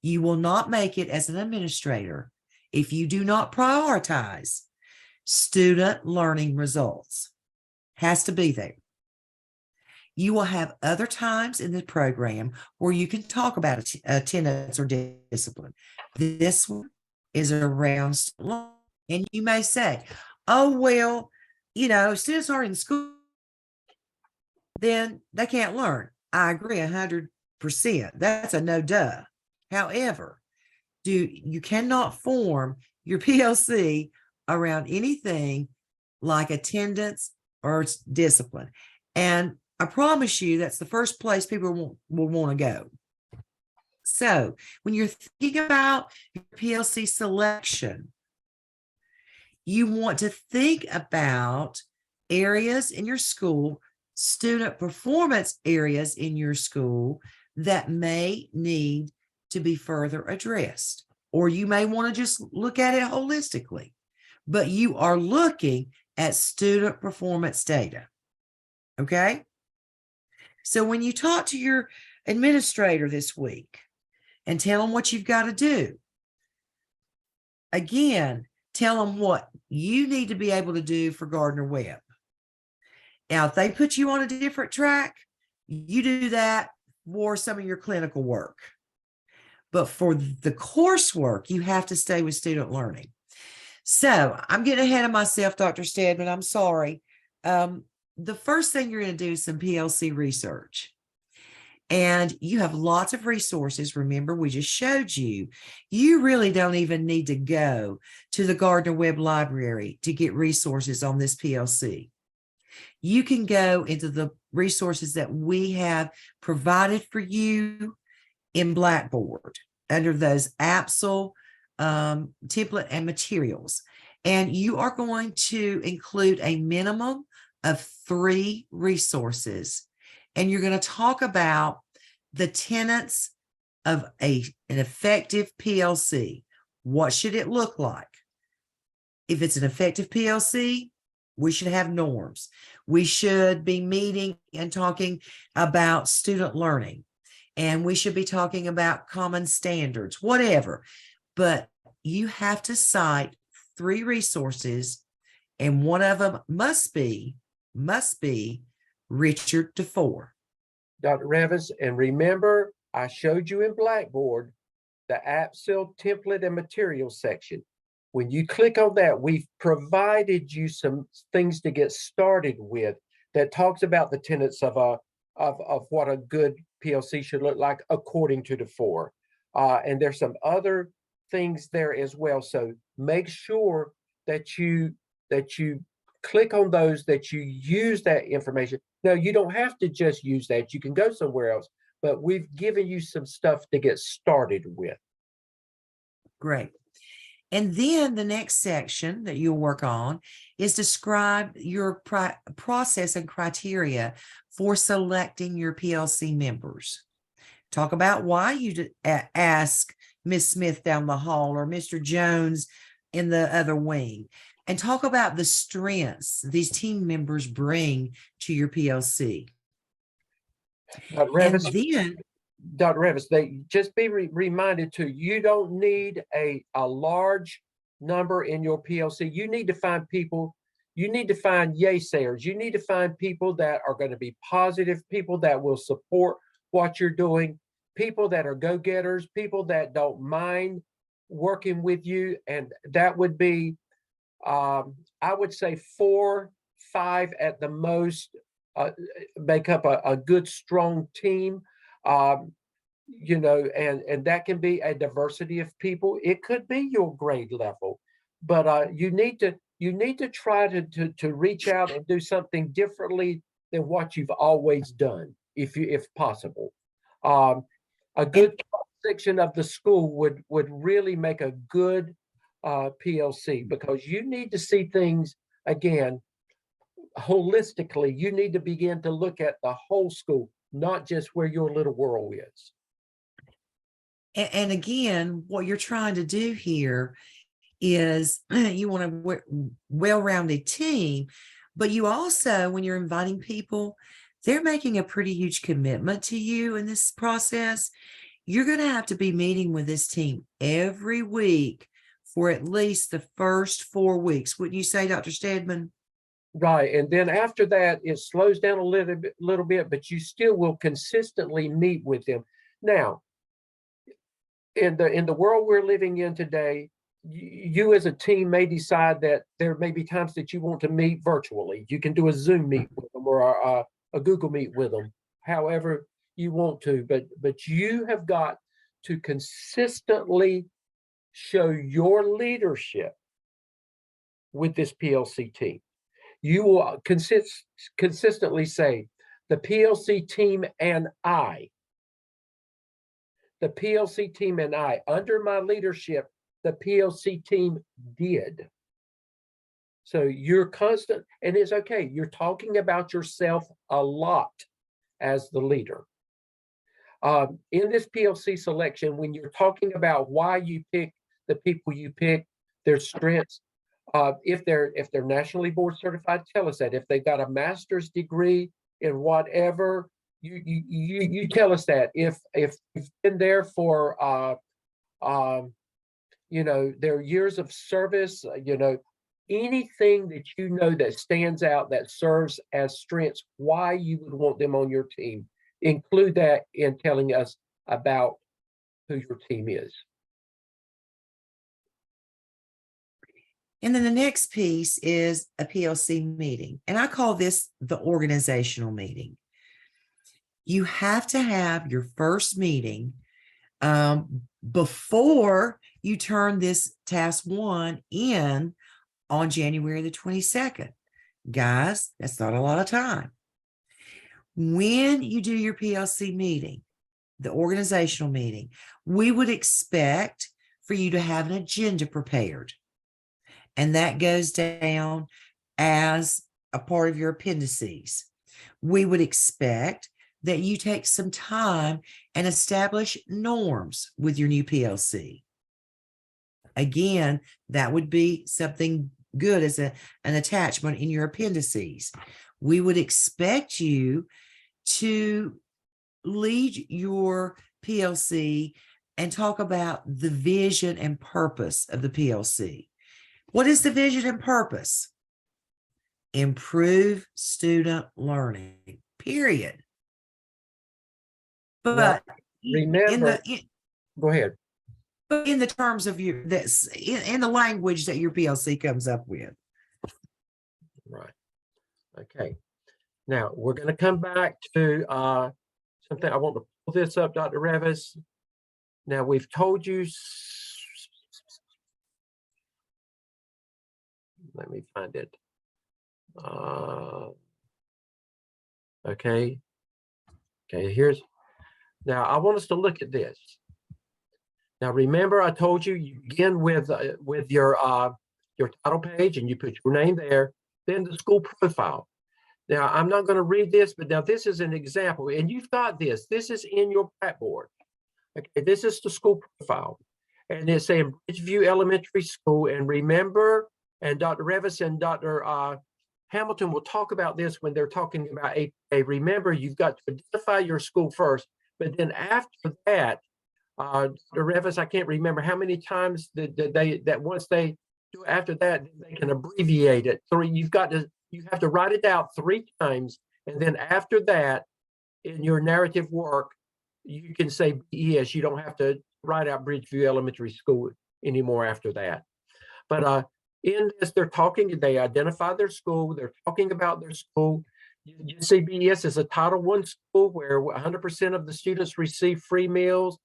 You will not make it as an administrator if you do not prioritize student learning results. Has to be there. You will have other times in the program where you can talk about attendance or discipline. This one is around student learning. And you may say, oh, well, students are in school, then they can't learn. I agree 100%. That's a no duh. However, you cannot form your PLC around anything like attendance or discipline. And I promise you, that's the first place people will want to go. So when you're thinking about your PLC selection, you want to think about areas in your school, student performance areas in your school that may need to be further addressed. Or you may want to just look at it holistically, but you are looking at student performance data. Okay? So when you talk to your administrator this week and tell them what you've got to do, again, tell them what you need to be able to do for Gardner-Webb. Now, if they put you on a different track, you do that for some of your clinical work. but for the coursework, you have to stay with student learning. So I'm getting ahead of myself, Dr. Stedman. I'm sorry. The first thing you're going to do is some PLC research. And you have lots of resources. Remember, we just showed you. You really don't even need to go to the Gardner Webb Library to get resources on this PLC. You can go into the resources that we have provided for you in Blackboard under those AAPSL template and materials. And you are going to include a minimum of 3 resources. And you're going to talk about the tenets of an effective PLC. What should it look like? If it's an effective PLC, we should have norms. We should be meeting and talking about student learning. And we should be talking about common standards, whatever. But you have to cite 3 resources, and one of them must be Richard DeFore. Dr. Revis, and remember, I showed you in Blackboard the AAPSL template and materials section. When you click on that, we've provided you some things to get started with that talks about the tenets of what a good PLC should look like according to DeFore. And there's some other things there as well. So make sure that you click on those, that you use that information. Now, you don't have to just use that. You can go somewhere else, but we've given you some stuff to get started with. Great. And then the next section that you'll work on is describe your process and criteria for selecting your PLC members. Talk about why you ask Miss Smith down the hall or Mr. Jones in the other wing. And talk about the strengths these team members bring to your PLC. Dr. Revis, they just be reminded too, you don't need a large number in your PLC. You need to find people, you need to find yay-sayers. You need to find people that are going to be positive, people that will support what you're doing, people that are go-getters, people that don't mind working with you. And that would be, I would say 4, 5 at the most, make up a good, strong team. You know, and that can be a diversity of people. It could be your grade level, but you need to try to reach out and do something differently than what you've always done, if possible. A good section of the school would really make a good PLC, because you need to see things again holistically. You need to begin to look at the whole school, not just where your little world is. And again, what you're trying to do here is you want a well-rounded team, but you also, when you're inviting people, they're making a pretty huge commitment to you in this process. You're going to have to be meeting with this team every week for at least the first 4 weeks. Wouldn't you say, Dr. Stedman? Right. And then after that, it slows down a little bit, but you still will consistently meet with them. Now, in the world we're living in today, you as a team may decide that there may be times that you want to meet virtually. You can do a Zoom meet with them or a Google Meet with them, however you want to. But you have got to consistently show your leadership with this PLC team. You will consistently say, the PLC team and I. The PLC team and I, under my leadership, the PLC team did. So you're constant, and it's okay. You're talking about yourself a lot as the leader. In this PLC selection, when you're talking about why you pick the people you pick, their strengths, if they're nationally board certified, tell us that. If they've got a master's degree in whatever, you tell us that. If you've been there for you know, their years of service, you know, anything that you know that stands out that serves as strengths, why you would want them on your team, include that in telling us about who your team is. And then the next piece is a PLC meeting. And I call this the organizational meeting. You have to have your first meeting before you turn this task 1 in on January the 22nd. Guys, that's not a lot of time. When you do your PLC meeting, the organizational meeting, we would expect for you to have an agenda prepared. And that goes down as a part of your appendices. We would expect that you take some time and establish norms with your new PLC. Again, that would be something good as an attachment in your appendices. We would expect you to lead your PLC and talk about the vision and purpose of the PLC. What is the vision and purpose? Improve student learning, period. But remember, go ahead. But in the terms of your, that's in the language that your PLC comes up with. Right. Okay. Now we're going to come back to something. I want to pull this up, Dr. Revis. Now we've told you. Let me find it. Okay. Okay. Now I want us to look at this. Now remember, I told you you begin with your title page and you put your name there, then the school profile. Now I'm not going to read this, but now this is an example, and you've got this. This is in your blackboard. Okay, this is the school profile, and it's saying Bridgeview Elementary School. And remember, and Dr. Revis and Dr. Hamilton will talk about this when they're talking about APA. Remember, you've got to identify your school first, but then after that, Dr. Revis, I can't remember how many times that once they do after that, they can abbreviate it. You have to write it out 3 times, and then after that, in your narrative work, you can say BES. You don't have to write out Bridgeview Elementary School anymore after that. But in this, they identify their school, they're talking about their school. You see BES is a Title I school where 100% of the students receive free meals.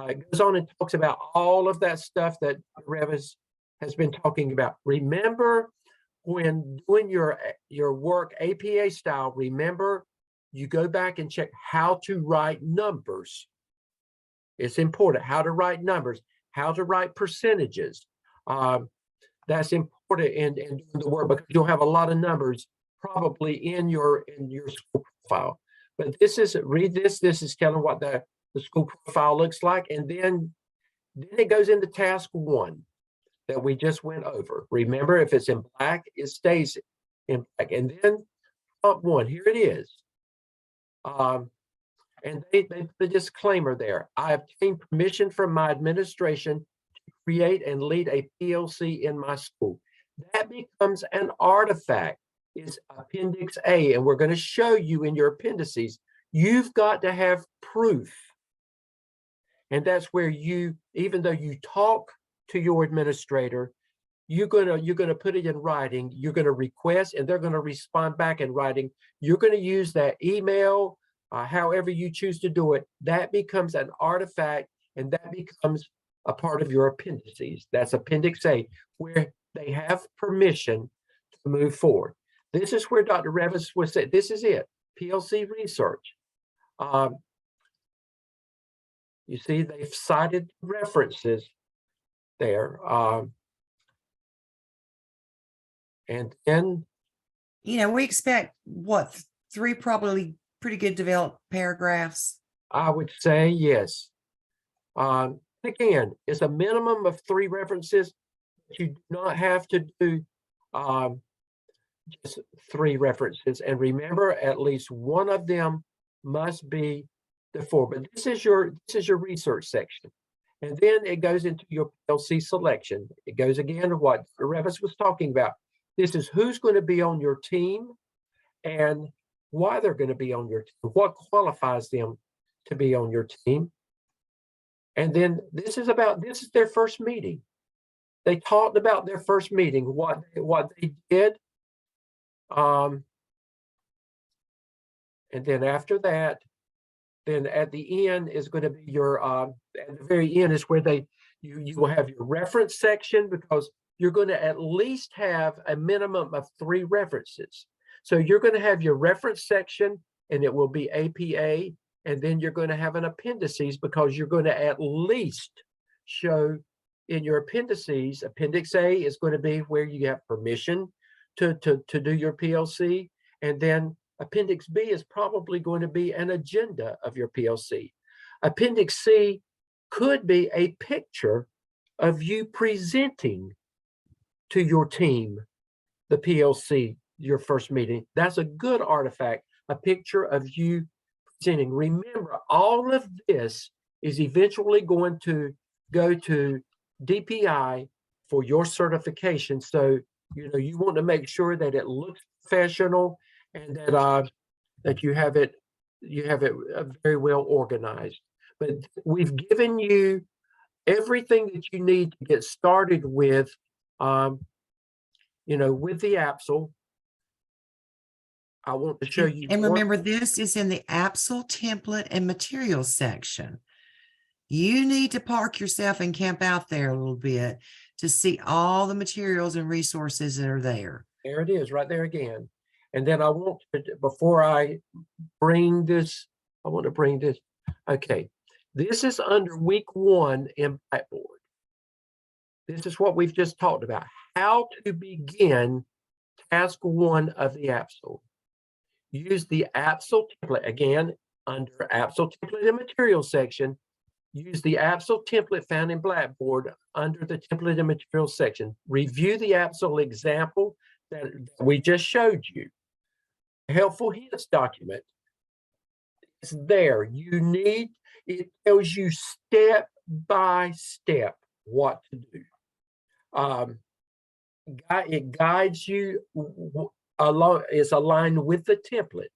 It goes on and talks about all of that stuff that Revis has been talking about. Remember, when doing your work APA style, remember, you go back and check how to write numbers. It's important how to write numbers, how to write percentages. That's important in doing the work, because you'll have a lot of numbers probably in your school profile. But read this. This is kind of what the school profile looks like, and then it goes into task 1 that we just went over. Remember, if it's in black, it stays in black. And then prompt 1, here it is. And they put a disclaimer there. I obtained permission from my administration to create and lead a PLC in my school. That becomes an artifact. It's Appendix A, and we're going to show you in your appendices. You've got to have proof. And that's where even though you talk to your administrator, you're gonna put it in writing. You're gonna request, and they're gonna respond back in writing. You're gonna use that email, however you choose to do it. That becomes an artifact, and that becomes a part of your appendices. That's Appendix A, where they have permission to move forward. This is where Dr. Revis was saying, this is it, PLC research. You see, they've cited references there. And then, we expect what, 3 probably pretty good developed paragraphs. I would say yes. Again, it's a minimum of 3 references. You do not have to do just 3 references. And remember, at least one of them must be the 4. But this is your research section. And then it goes into your PLC selection. It goes again to what Revis was talking about. This is who's going to be on your team and why they're going to be on your team, what qualifies them to be on your team. And then this is their first meeting. They talked about their first meeting, what they did. And then after that, then at the end is going to be your, at the very end is where you will have your reference section, because you're going to at least have a minimum of 3 references. So you're going to have your reference section, and it will be APA, and then you're going to have an appendices, because you're going to at least show in your appendices. Appendix A is going to be where you have permission to do your PLC, and then Appendix B is probably going to be an agenda of your PLC. Appendix C could be a picture of you presenting to your team the PLC, your first meeting. That's a good artifact, a picture of you presenting. Remember, all of this is eventually going to go to DPI for your certification. So, you want to make sure that it looks professional, and that you have it very well organized. But we've given you everything that you need to get started with, with the AAPSL. I want to show you. And remember, this is in the AAPSL template and materials section. You need to park yourself and camp out there a little bit to see all the materials and resources that are there. There it is, right there again. And then I want to, before I bring this, okay. This is under week 1 in Blackboard. This is what we've just talked about, how to begin task 1 of the AAPSL. Use the AAPSL template, again, under AAPSL template and materials section. Use the AAPSL template found in Blackboard under the template and materials section. Review the AAPSL example that we just showed you. Helpful hints document. It's there. It tells you step by step what to do. It guides you along, it's aligned with the template.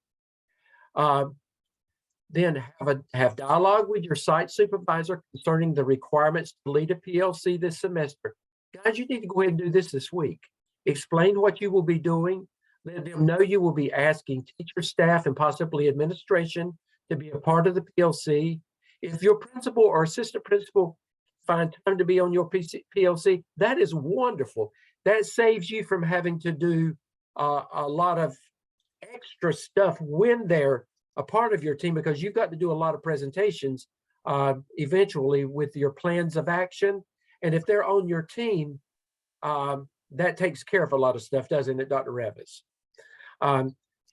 Then have dialogue with your site supervisor concerning the requirements to lead a PLC this semester. Guys, you need to go ahead and do this week. Explain what you will be doing. Let them know you will be asking teacher, staff, and possibly administration to be a part of the PLC. If your principal or assistant principal find time to be on your PLC, that is wonderful. That saves you from having to do a lot of extra stuff when they're a part of your team, because you've got to do a lot of presentations eventually with your plans of action. And if they're on your team, that takes care of a lot of stuff, doesn't it, Dr. Revis?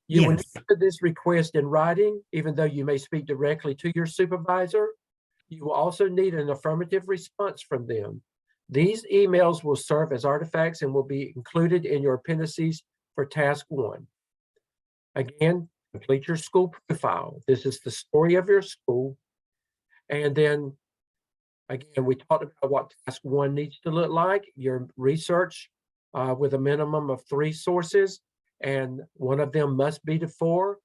You will put this request in writing, even though you may speak directly to your supervisor. You will also need an affirmative response from them. These emails will serve as artifacts and will be included in your appendices for task 1. Again, complete your school profile. This is the story of your school. And then, again, we talked about what task 1 needs to look like. Your research with a minimum of 3 sources, and one of them must be to 4.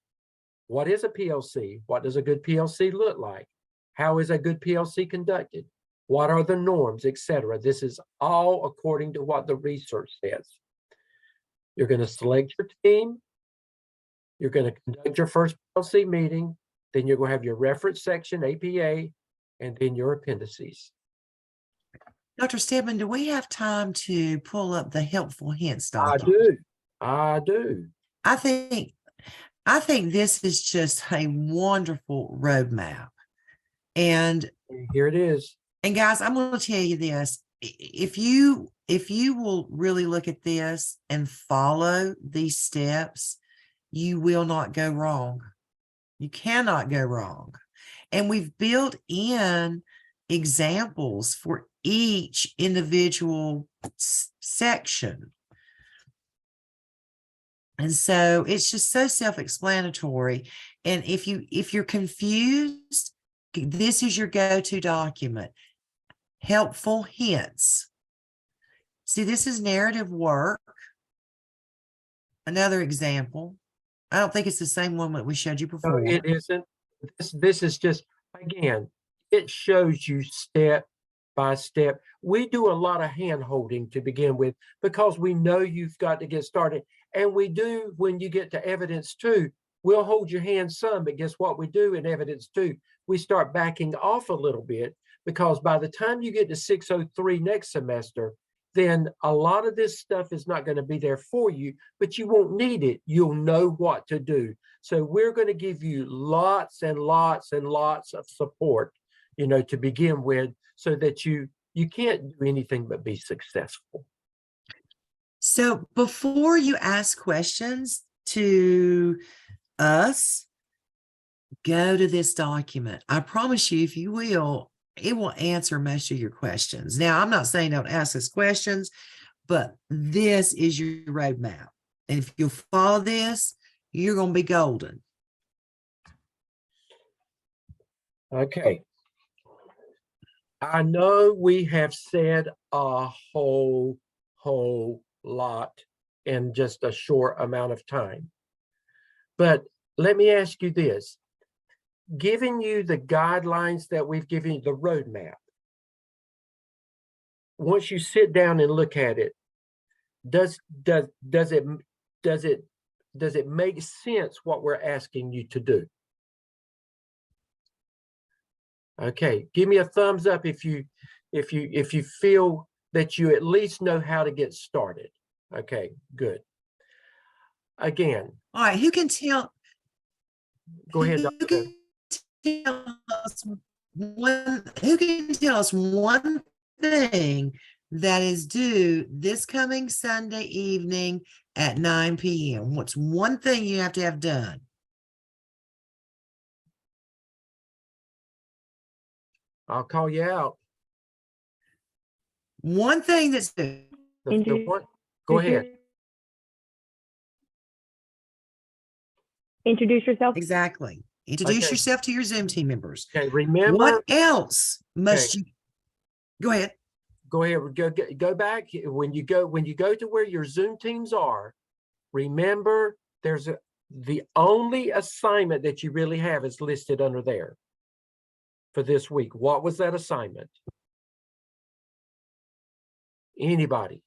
What is a PLC? What does a good PLC look like? How is a good PLC conducted? What are the norms, etc.? This is all according to what the research says. You're going to select your team. You're going to conduct your first PLC meeting. Then you're going to have your reference section, APA, and then your appendices. Dr. Stedman, do we have time to pull up the helpful hints document? I do. I think this is just a wonderful roadmap. And here it is. And guys, I'm going to tell you this. If you will really look at this and follow these steps, you will not go wrong. You cannot go wrong. And we've built in examples for each individual section. And so it's just so self-explanatory. And if you're confused, this is your go-to document. Helpful hints. See, this is narrative work. Another example. I don't think it's the same one that we showed you before. No, it isn't. This is just, again, it shows you step by step. We do a lot of hand holding to begin with because we know you've got to get started. And we do when you get to evidence 2, we'll hold your hand some, but guess what we do in evidence 2? We start backing off a little bit because by the time you get to 603 next semester, then a lot of this stuff is not going to be there for you, but you won't need it. You'll know what to do. So we're going to give you lots and lots and lots of support, to begin with, so that you can't do anything but be successful. So before you ask questions to us, go to this document. I promise you, if you will, it will answer most of your questions. Now, I'm not saying don't ask us questions, but this is your roadmap. And if you follow this, you're going to be golden. Okay. I know we have said a whole lot in just a short amount of time, but let me ask you this. Giving you the guidelines that we've given you, the roadmap, once you sit down and look at it, does it make sense what we're asking you to do? Okay, give me a thumbs up if you feel that you at least know how to get started. Okay, good. Again, All right, who can tell? Go ahead, Who Dr. can tell us who can tell us one thing that is due this coming Sunday evening at 9 p.m.? What's one thing you have to have done? I'll call you out. One thing that's due. The one, go ahead. Introduce yourself. Exactly. Introduce Okay. yourself to your Zoom team members. Okay, remember. What else must you? Go ahead. Go ahead. Go back when you go to where your Zoom teams are. Remember, the only assignment that you really have is listed under there for this week. What was that assignment? Anybody?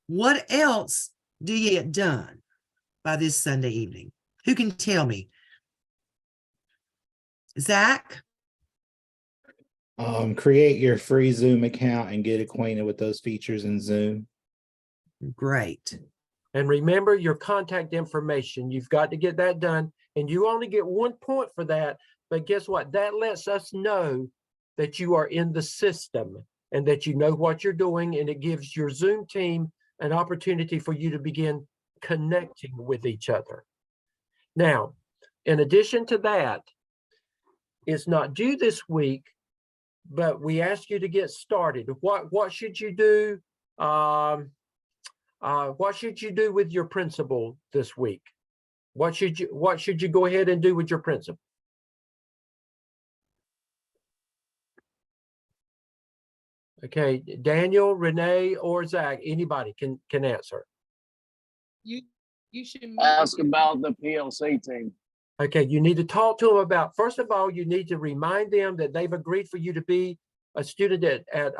What else do you get done by this Sunday evening? Who can tell me? Zach? Create your free Zoom account and get acquainted with those features in Zoom. Great. And remember your contact information. You've got to get that done. And you only get 1 point for that. But guess what? That lets us know that you are in the system and that you know what you're doing. And it gives your Zoom team an opportunity for you to begin connecting with each other. Now, in addition to that, it's not due this week, but we ask you to get started. What should you do? What should you do with your principal this week? What should you go ahead and do with your principal? Okay, Daniel, Renee, or Zach, anybody can answer. You should Ask about the PLC team. Okay, you need to talk to them about, first of all, you need to remind them that they've agreed for you to be a student at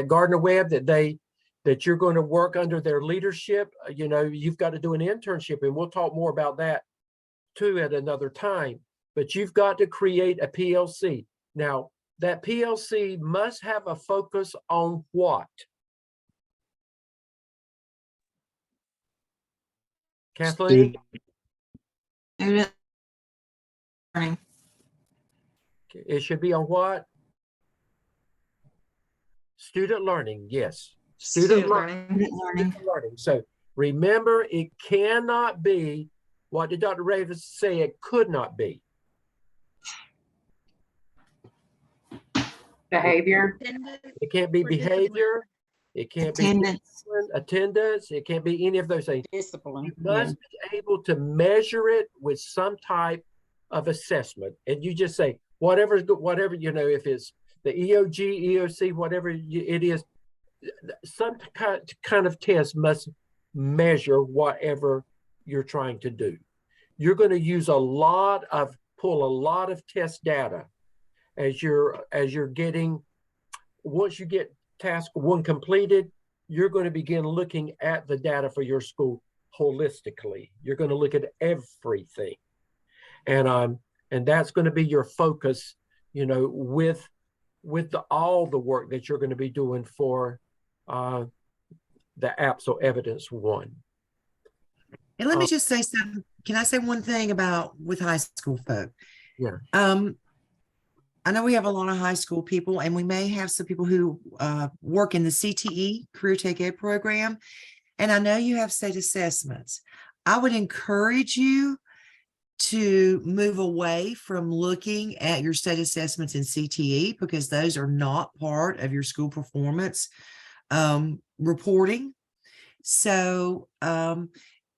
Gardner Webb, that you're going to work under their leadership. You've got to do an internship, and we'll talk more about that too at another time. But you've got to create a PLC. Now, that PLC must have a focus on what? Kathleen? Student learning. It should be on what? Student learning, yes. Student learning. So remember, it cannot be, what did Dr. Ravis say it could not be? Behavior. It can't be behavior. It can't be attendance. It can't be any of those things. Discipline. You must be able to measure it with some type of assessment. And you just say, whatever, if it's the EOG, EOC, whatever it is, some kind of test must measure whatever you're trying to do. You're going to use pull a lot of test data. as you're getting, once you get task one completed, you're going to begin looking at the data for your school holistically. You're going to look at everything. And that's going to be your focus, with all the work that you're going to be doing for the AAPSL Evidence 1. And let me just say something. Can I say one thing about with high school folk? Yeah. I know we have a lot of high school people, and we may have some people who work in the CTE, Career Tech Ed program. And I know you have state assessments. I would encourage you to move away from looking at your state assessments in CTE, because those are not part of your school performance reporting. So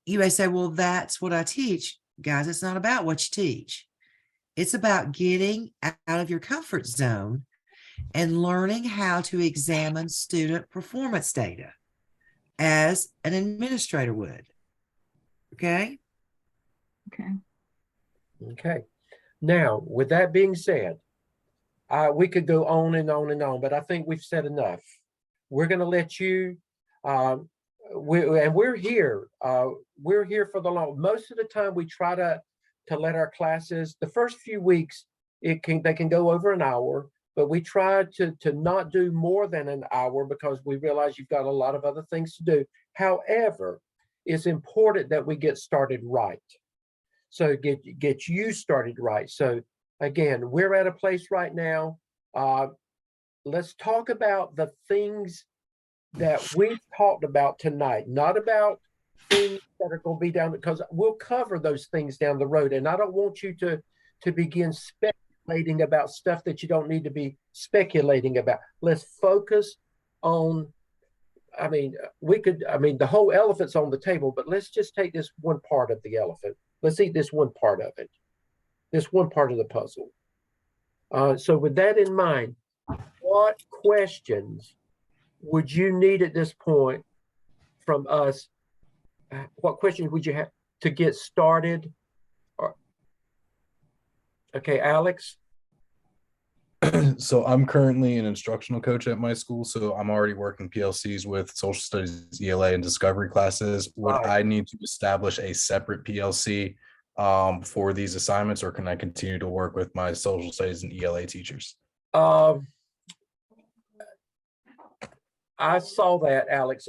you may say, well, that's what I teach. Guys, it's not about what you teach. It's about getting out of your comfort zone and learning how to examine student performance data as an administrator would. Okay? Okay. Now, with that being said, we could go on and on and on, but I think we've said enough. We're going to let you, we're here. We're here for the long. Most of the time, we try to let our classes, the first few weeks, they can go over an hour, but we try to not do more than an hour because we realize you've got a lot of other things to do. However, it's important that we get started right. So get you started right. So again, we're at a place right now. Let's talk about the things that we talked about tonight, not about things that are going to be down, because we'll cover those things down the road. And I don't want you to begin speculating about stuff that you don't need to be speculating about. Let's focus on, the whole elephant's on the table, but let's just take this one part of the elephant. Let's eat this one part of it, this one part of the puzzle. So with that in mind, what questions would you need at this point from us? What questions would you have to get started? Okay, Alex. So I'm currently an instructional coach at my school, so I'm already working PLCs with social studies, ELA, and discovery classes. Would I need to establish a separate PLC for these assignments, or can I continue to work with my social studies and ELA teachers? I saw that, Alex.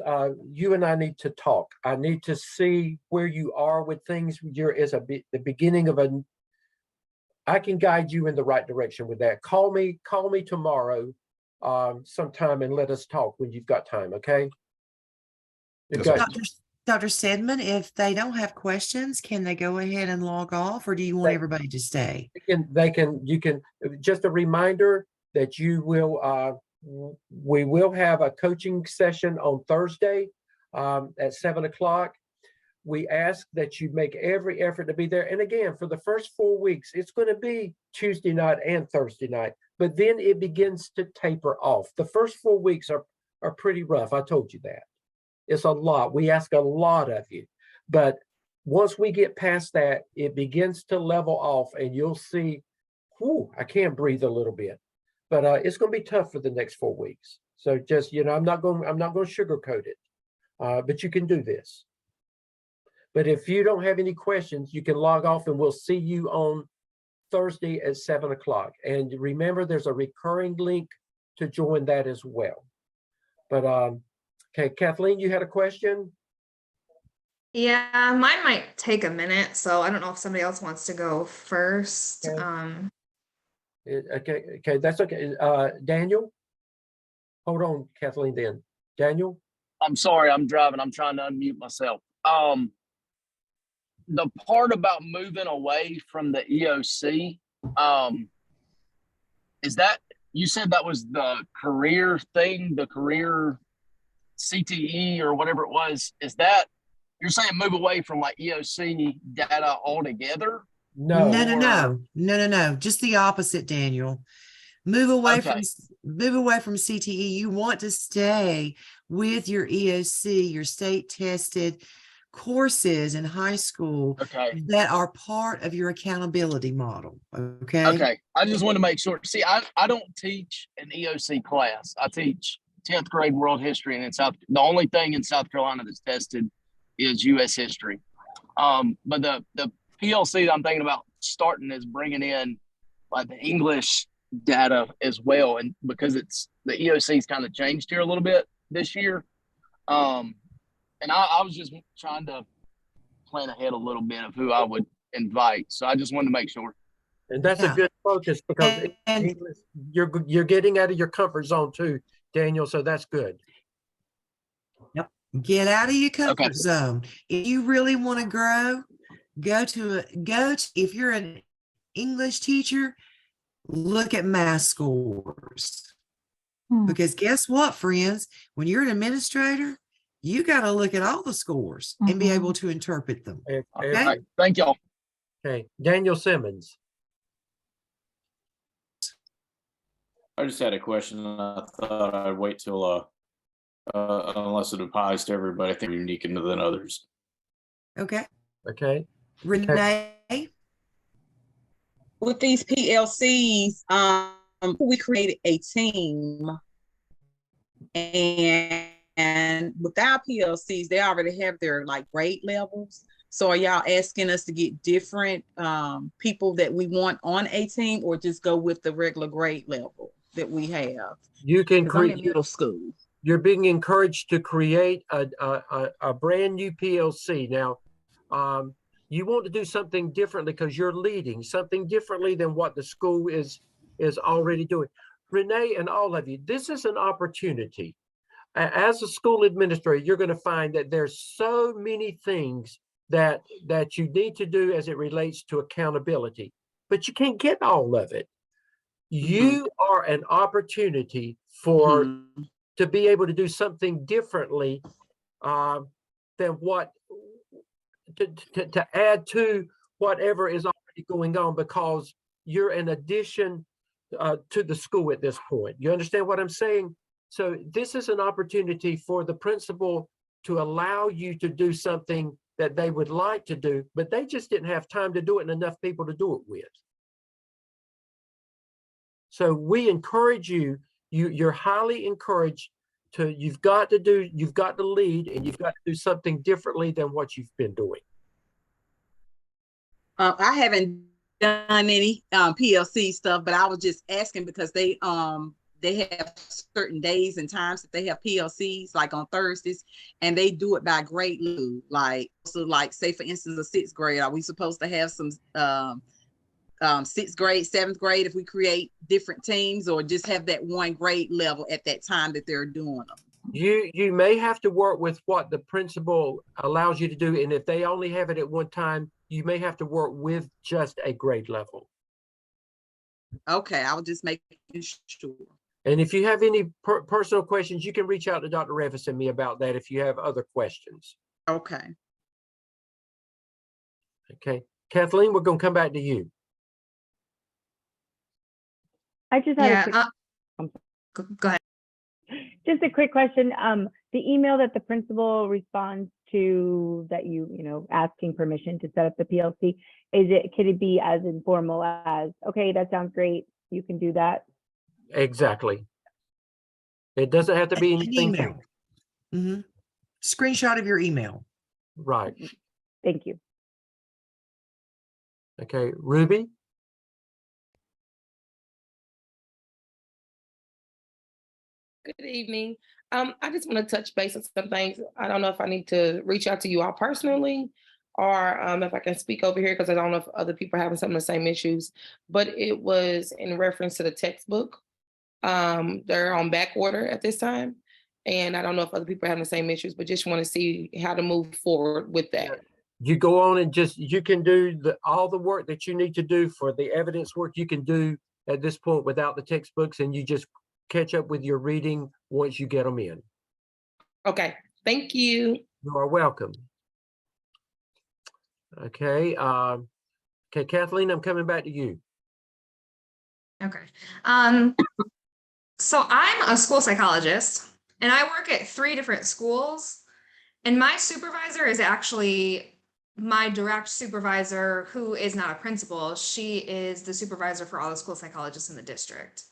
You and I need to talk. I need to see where you are with things. The beginning of I can guide you in the right direction with that. Call me tomorrow sometime and let us talk when you've got time, okay? Dr. Stedman, if they don't have questions, can they go ahead and log off, or do you want everybody to stay? You can, just a reminder that we will have a coaching session on Thursday at 7 o'clock. We ask that you make every effort to be there. And again, for the first 4 weeks, it's going to be Tuesday night and Thursday night, but then it begins to taper off. The first 4 weeks are pretty rough. I told you that. It's a lot. We ask a lot of you, but once we get past that, it begins to level off, and you'll see, whew, I can breathe a little bit, but it's going to be tough for the next 4 weeks. So just, I'm not going to sugarcoat it, but you can do this. But if you don't have any questions, you can log off, and we'll see you on Thursday at 7 o'clock. And remember, there's a recurring link to join that as well. But okay, Kathleen, you had a question? Yeah, mine might take a minute, so I don't know if somebody else wants to go first. Okay, that's okay. Daniel? Hold on, Kathleen, then. Daniel? I'm sorry, I'm driving. I'm trying to unmute myself. The part about moving away from the EOC, is that, you said that was the career thing, the career CTE or whatever it was. Is that, you're saying move away from like EOC data altogether? No. Just the opposite, Daniel. Move away from CTE. You want to stay with your EOC, your state tested courses in high school Okay. that are part of your accountability model. Okay. Okay. I just want to make sure. See, I don't teach an EOC class. I teach 10th grade world history, and the only thing in South Carolina that's tested is U.S. history. But the PLC that I'm thinking about starting is bringing in like the English data as well, and because the EOC's kind of changed here a little bit this year. And I was just trying to plan ahead a little bit of who I would invite. So I just wanted to make sure. And that's a Yeah. good focus because And English, you're getting out of your comfort zone too, Daniel. So that's good. get out of your comfort Okay. zone. If you really want to grow, if you're an English teacher, look at math scores. Because guess what, friends? When you're an administrator, you got to look at all the scores and be able to interpret them. Okay. All right. Thank y'all. Okay. Daniel Simmons. I just had a question, and I thought I'd wait till unless it applies to everybody. I think we're unique than others. Okay. Okay. Renee. With these PLCs, we created a team, and with our PLCs, they already have their like grade levels. So are y'all asking us to get different people that we want on a team, or just go with the regular grade level that we have? You can 'Cause I'm in create. middle school. You're being encouraged to create a brand new PLC. Now, you want to do something differently because you're leading something differently than what the school is already doing. Renee and all of you, this is an opportunity. As a school administrator, you're going to find that there's so many things that you need to do as it relates to accountability, but you can't get all of it. You are an opportunity to be able to do something differently than what to add to whatever is already going on, because you're an addition to the school at this point. You understand what I'm saying? So this is an opportunity for the principal to allow you to do something that they would like to do, but they just didn't have time to do it and enough people to do it with. So we encourage you, you're highly encouraged you've got to lead, and you've got to do something differently than what you've been doing. I haven't done any PLC stuff, but I was just asking because they have certain days and times that they have PLCs, like on Thursdays, and they do it by grade level. Like, so like say for instance, a sixth grade, are we supposed to have some sixth grade, seventh grade if we create different teams, or just have that one grade level at that time that they're doing them? You may have to work with what the principal allows you to do, and if they only have it at one time, you may have to work with just a grade level. Okay, I was just making sure. And if you have any personal questions, you can reach out to Dr. Revis and me about that if you have other questions. Okay. Okay. Kathleen, we're going to come back to you. I just had Yeah. Go ahead. just a quick question. The email that the principal responds to that you asking permission to set up the PLC, could it be as informal as, okay, that sounds great, you can do that? Exactly. It doesn't have to be An anything. email. Screenshot of your email. Right. Thank you. Okay. Ruby? Good evening. I just want to touch base on some things. I don't know if I need to reach out to you all personally, or if I can speak over here, because I don't know if other people are having some of the same issues. But it was in reference to the textbook. They're on back order at this time, and I don't know if other people are having the same issues, but just want to see how to move forward with that. You go on and you can do all the work that you need to do for the evidence work you can do at this point without the textbooks, and you just catch up with your reading once you get them in. Okay, thank you. You are welcome. Okay. Okay, Kathleen, I'm coming back to you. Okay. So I'm a school psychologist, and I work at 3 different schools. And my supervisor is actually my direct supervisor, who is not a principal. She is the supervisor for all the school psychologists in the district.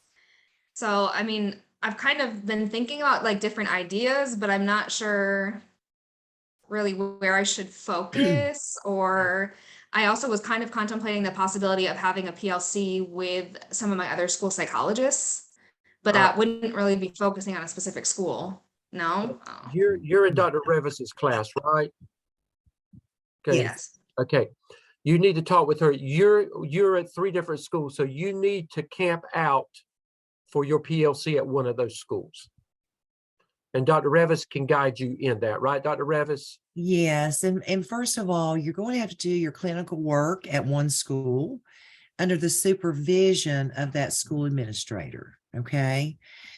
So, I mean, I've kind of been thinking about like different ideas, but I'm not sure really where I should focus. Or I also was kind of contemplating the possibility of having a PLC with some of my other school psychologists, but that wouldn't really be focusing on a specific school. No? Oh. You're in Dr. Revis's class, right? Okay. Yes. Okay. You need to talk with her. You're at 3 different schools, so you need to camp out for your PLC at one of those schools. And Dr. Revis can guide you in that, right, Dr. Revis? Yes, and first of all, you're going to have to do your clinical work at one school under the supervision of that school administrator. Okay.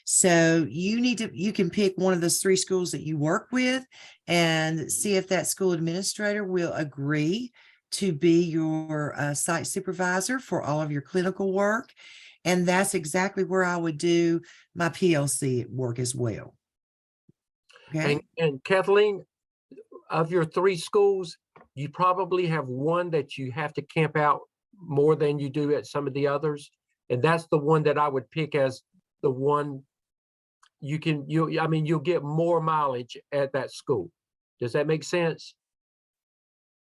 So you can pick one of those 3 schools that you work with and see if that school administrator will agree to be your site supervisor for all of your clinical work. And that's exactly where I would do my PLC work as well. Okay. And Kathleen, of your 3 schools, you probably have one that you have to camp out more than you do at some of the others. And that's the one that I would pick as the one you'll get more mileage at that school. Does that make sense?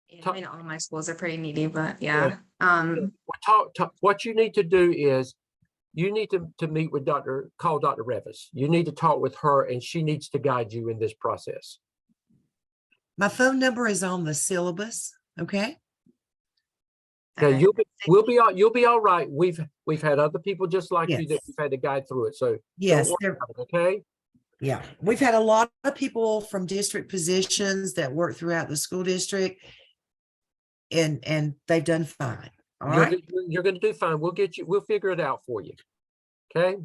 Yeah, I mean, all of my schools are pretty needy, but yeah. What you need to do is you need to meet with call Dr. Revis. You need to talk with her, and she needs to guide you in this process. My phone number is on the syllabus. Okay. Okay, you'll be all right. We've had other people just like you that we've had to guide through it. So yes, okay. Yeah, we've had a lot of people from district positions that work throughout the school district, and they've done fine. All right. You're going to do fine. We'll figure it out for you. Okay.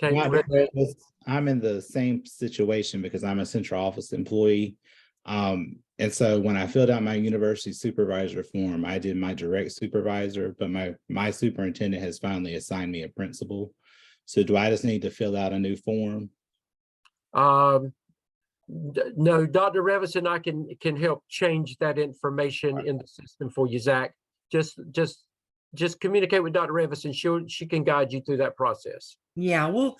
Okay. Dr. Revis, I'm in the same situation because I'm a central office employee. And so when I filled out my university supervisor form, I did my direct supervisor, but my superintendent has finally assigned me a principal. So do I just need to fill out a new form? No, Dr. Revis and I can help change that information in the system for you, Zach. Just communicate with Dr. Revis and she can guide you through that process. Yeah, we'll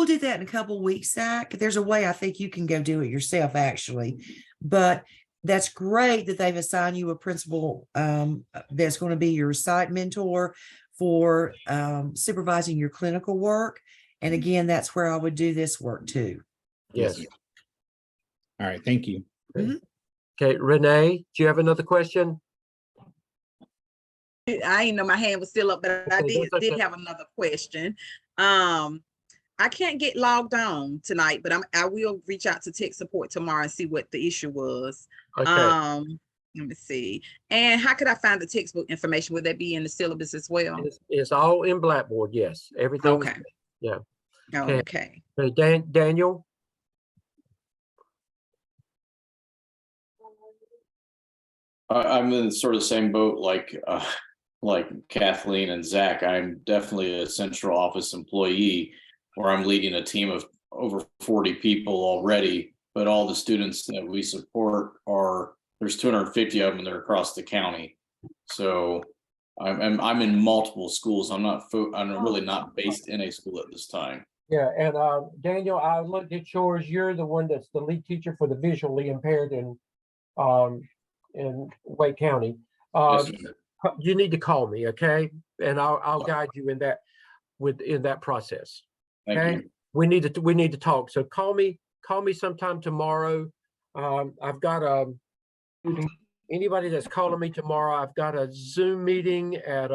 do that in a couple of weeks, Zach. There's a way I think you can go do it yourself, actually. But that's great that they've assigned you a principal that's going to be your site mentor for supervising your clinical work. And again, that's where I would do this work too. Yes. All right. Thank you. Okay, Renee, do you have another question? I didn't know my hand was still up, but I did have another question. I can't get logged on tonight, but I will reach out to tech support tomorrow and see what the issue was. Okay. Let me see. And how could I find the textbook information? Would that be in the syllabus as well? It's all in Blackboard. Yes, everything. Okay. Yeah. Okay. Okay, Daniel. I'm in sort of the same boat like Kathleen and Zach. I'm definitely a central office employee where I'm leading a team of over 40 people already, but all the students that we support there's 250 of them. They're across the county. So I'm in multiple schools. I'm really not based in a school at this time. Yeah, and Daniel, I looked at yours. You're the one that's the lead teacher for the visually impaired in Wake County. Yes, you need to call me, okay? And I'll guide you in that process. Thank okay. you. We need to talk. So call me sometime tomorrow. I've got anybody that's calling me tomorrow, I've got a Zoom meeting at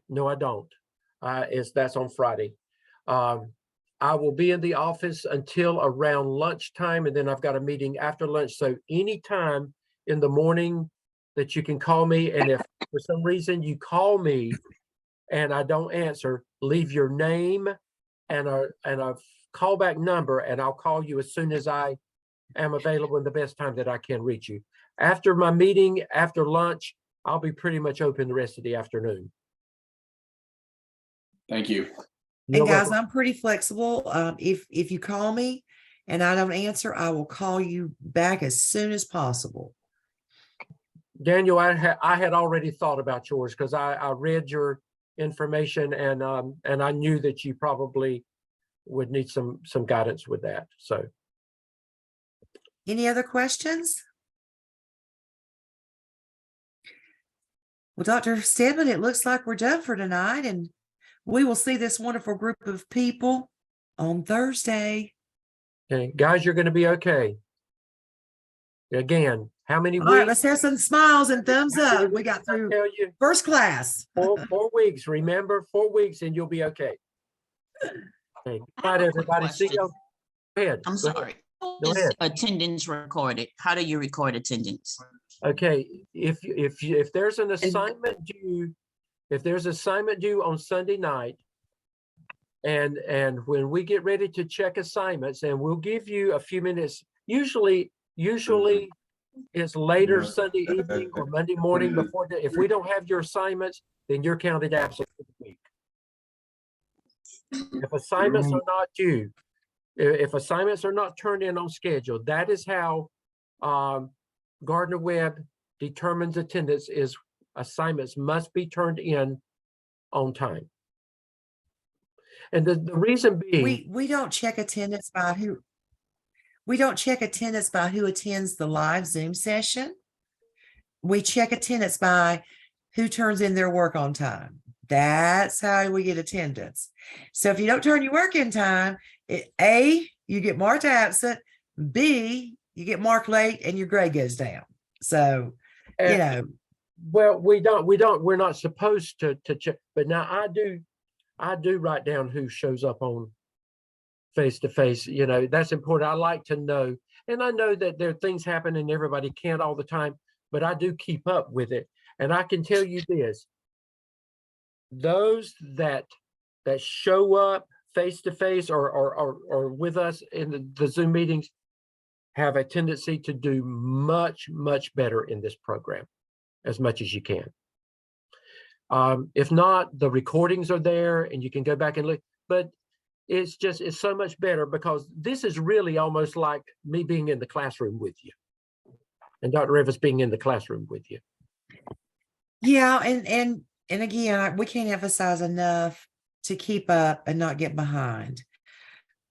no, I don't. That's on Friday. I will be in the office until around lunchtime, and then I've got a meeting after lunch. So anytime in the morning that you can call me, and if for some reason you call me and I don't answer, leave your name and a callback number, and I'll call you as soon as I am available in the best time that I can reach you. After my meeting, after lunch, I'll be pretty much open the rest of the afternoon. Thank you. And guys, I'm pretty flexible. If you call me and I don't answer, I will call you back as soon as possible. Daniel, I had already thought about yours because I read your information and I knew that you probably would need some guidance with that. So Any other questions? Well, Dr. Stedman, it looks like we're done for tonight, and we will see this wonderful group of people on Thursday. okay, guys, you're going to be okay. Again, how many All right, weeks? let's have some smiles and thumbs How many up. We weeks got I through tell you, first class. 4 weeks. Remember, 4 weeks, and you'll be okay. Okay. Good night, everybody. See you. Go ahead. I'm Go ahead. sorry. Go Is ahead. attendance recorded? How do you record attendance? Okay, if there's an assignment due, if there's assignment due on Sunday night, and when we get ready to check assignments, and we'll give you a few minutes, usually it's later Sunday evening or Monday morning before if we don't have your assignments, then you're counted absent for the week. If assignments are not due, if assignments are not turned in on schedule, that is how Gardner Webb determines attendance, is assignments must be turned in on time. And the reason being, We don't check attendance by who. We don't check attendance by who attends the live Zoom session. We check attendance by who turns in their work on time. That's how we get attendance. So if you don't turn your work in time, A, you get marked absent, B, you get marked late and your grade goes down. So, you know. Well, we're not supposed to check, but now I do write down who shows up on face-to-face. You know, that's important. I like to know, and I know that there are things happen and everybody can't all the time, but I do keep up with it. And I can tell you this, those that show up face-to-face or with us in the Zoom meetings have a tendency to do much better in this program, as much as you can. If not, the recordings are there and you can go back and look, but it's so much better because this is really almost like me being in the classroom with you and Dr. Rivers being in the classroom with you. Yeah, and again, we can't emphasize enough to keep up and not get behind.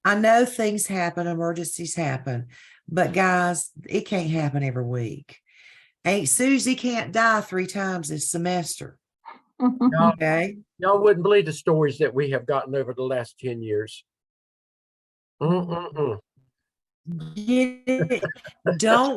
I know things happen, emergencies happen, but guys, it can't happen every week. Aunt Susie can't die 3 times this semester. Okay. Y'all wouldn't believe the stories that we have gotten over the last 10 years. Don't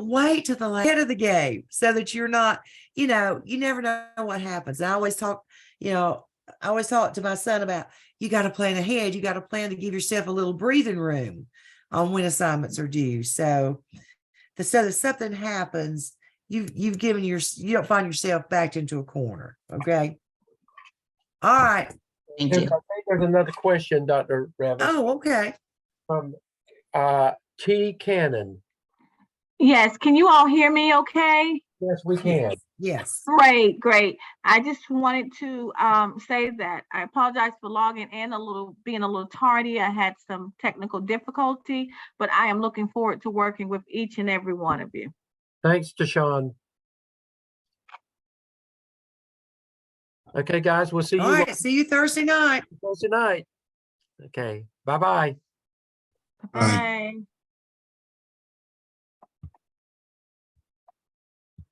wait to the head of the game so that you're not, you never know what happens. I always talk to my son about, you got to plan ahead. You got to plan to give yourself a little breathing room on when assignments are due. So that something happens, you don't find yourself backed into a corner. Okay. All right. Thank you. I think there's another question, Dr. Rivers. Oh, okay. From T. Cannon. Yes, can you all hear me okay? Yes, we can. Yes. Great. I just wanted to say that I apologize for logging in being a little tardy. I had some technical difficulty, but I am looking forward to working with each and every one of you. Thanks, Deshaun. Okay, guys, we'll see you. All right. See you Thursday night. Thursday night. Okay. Bye-bye. Bye.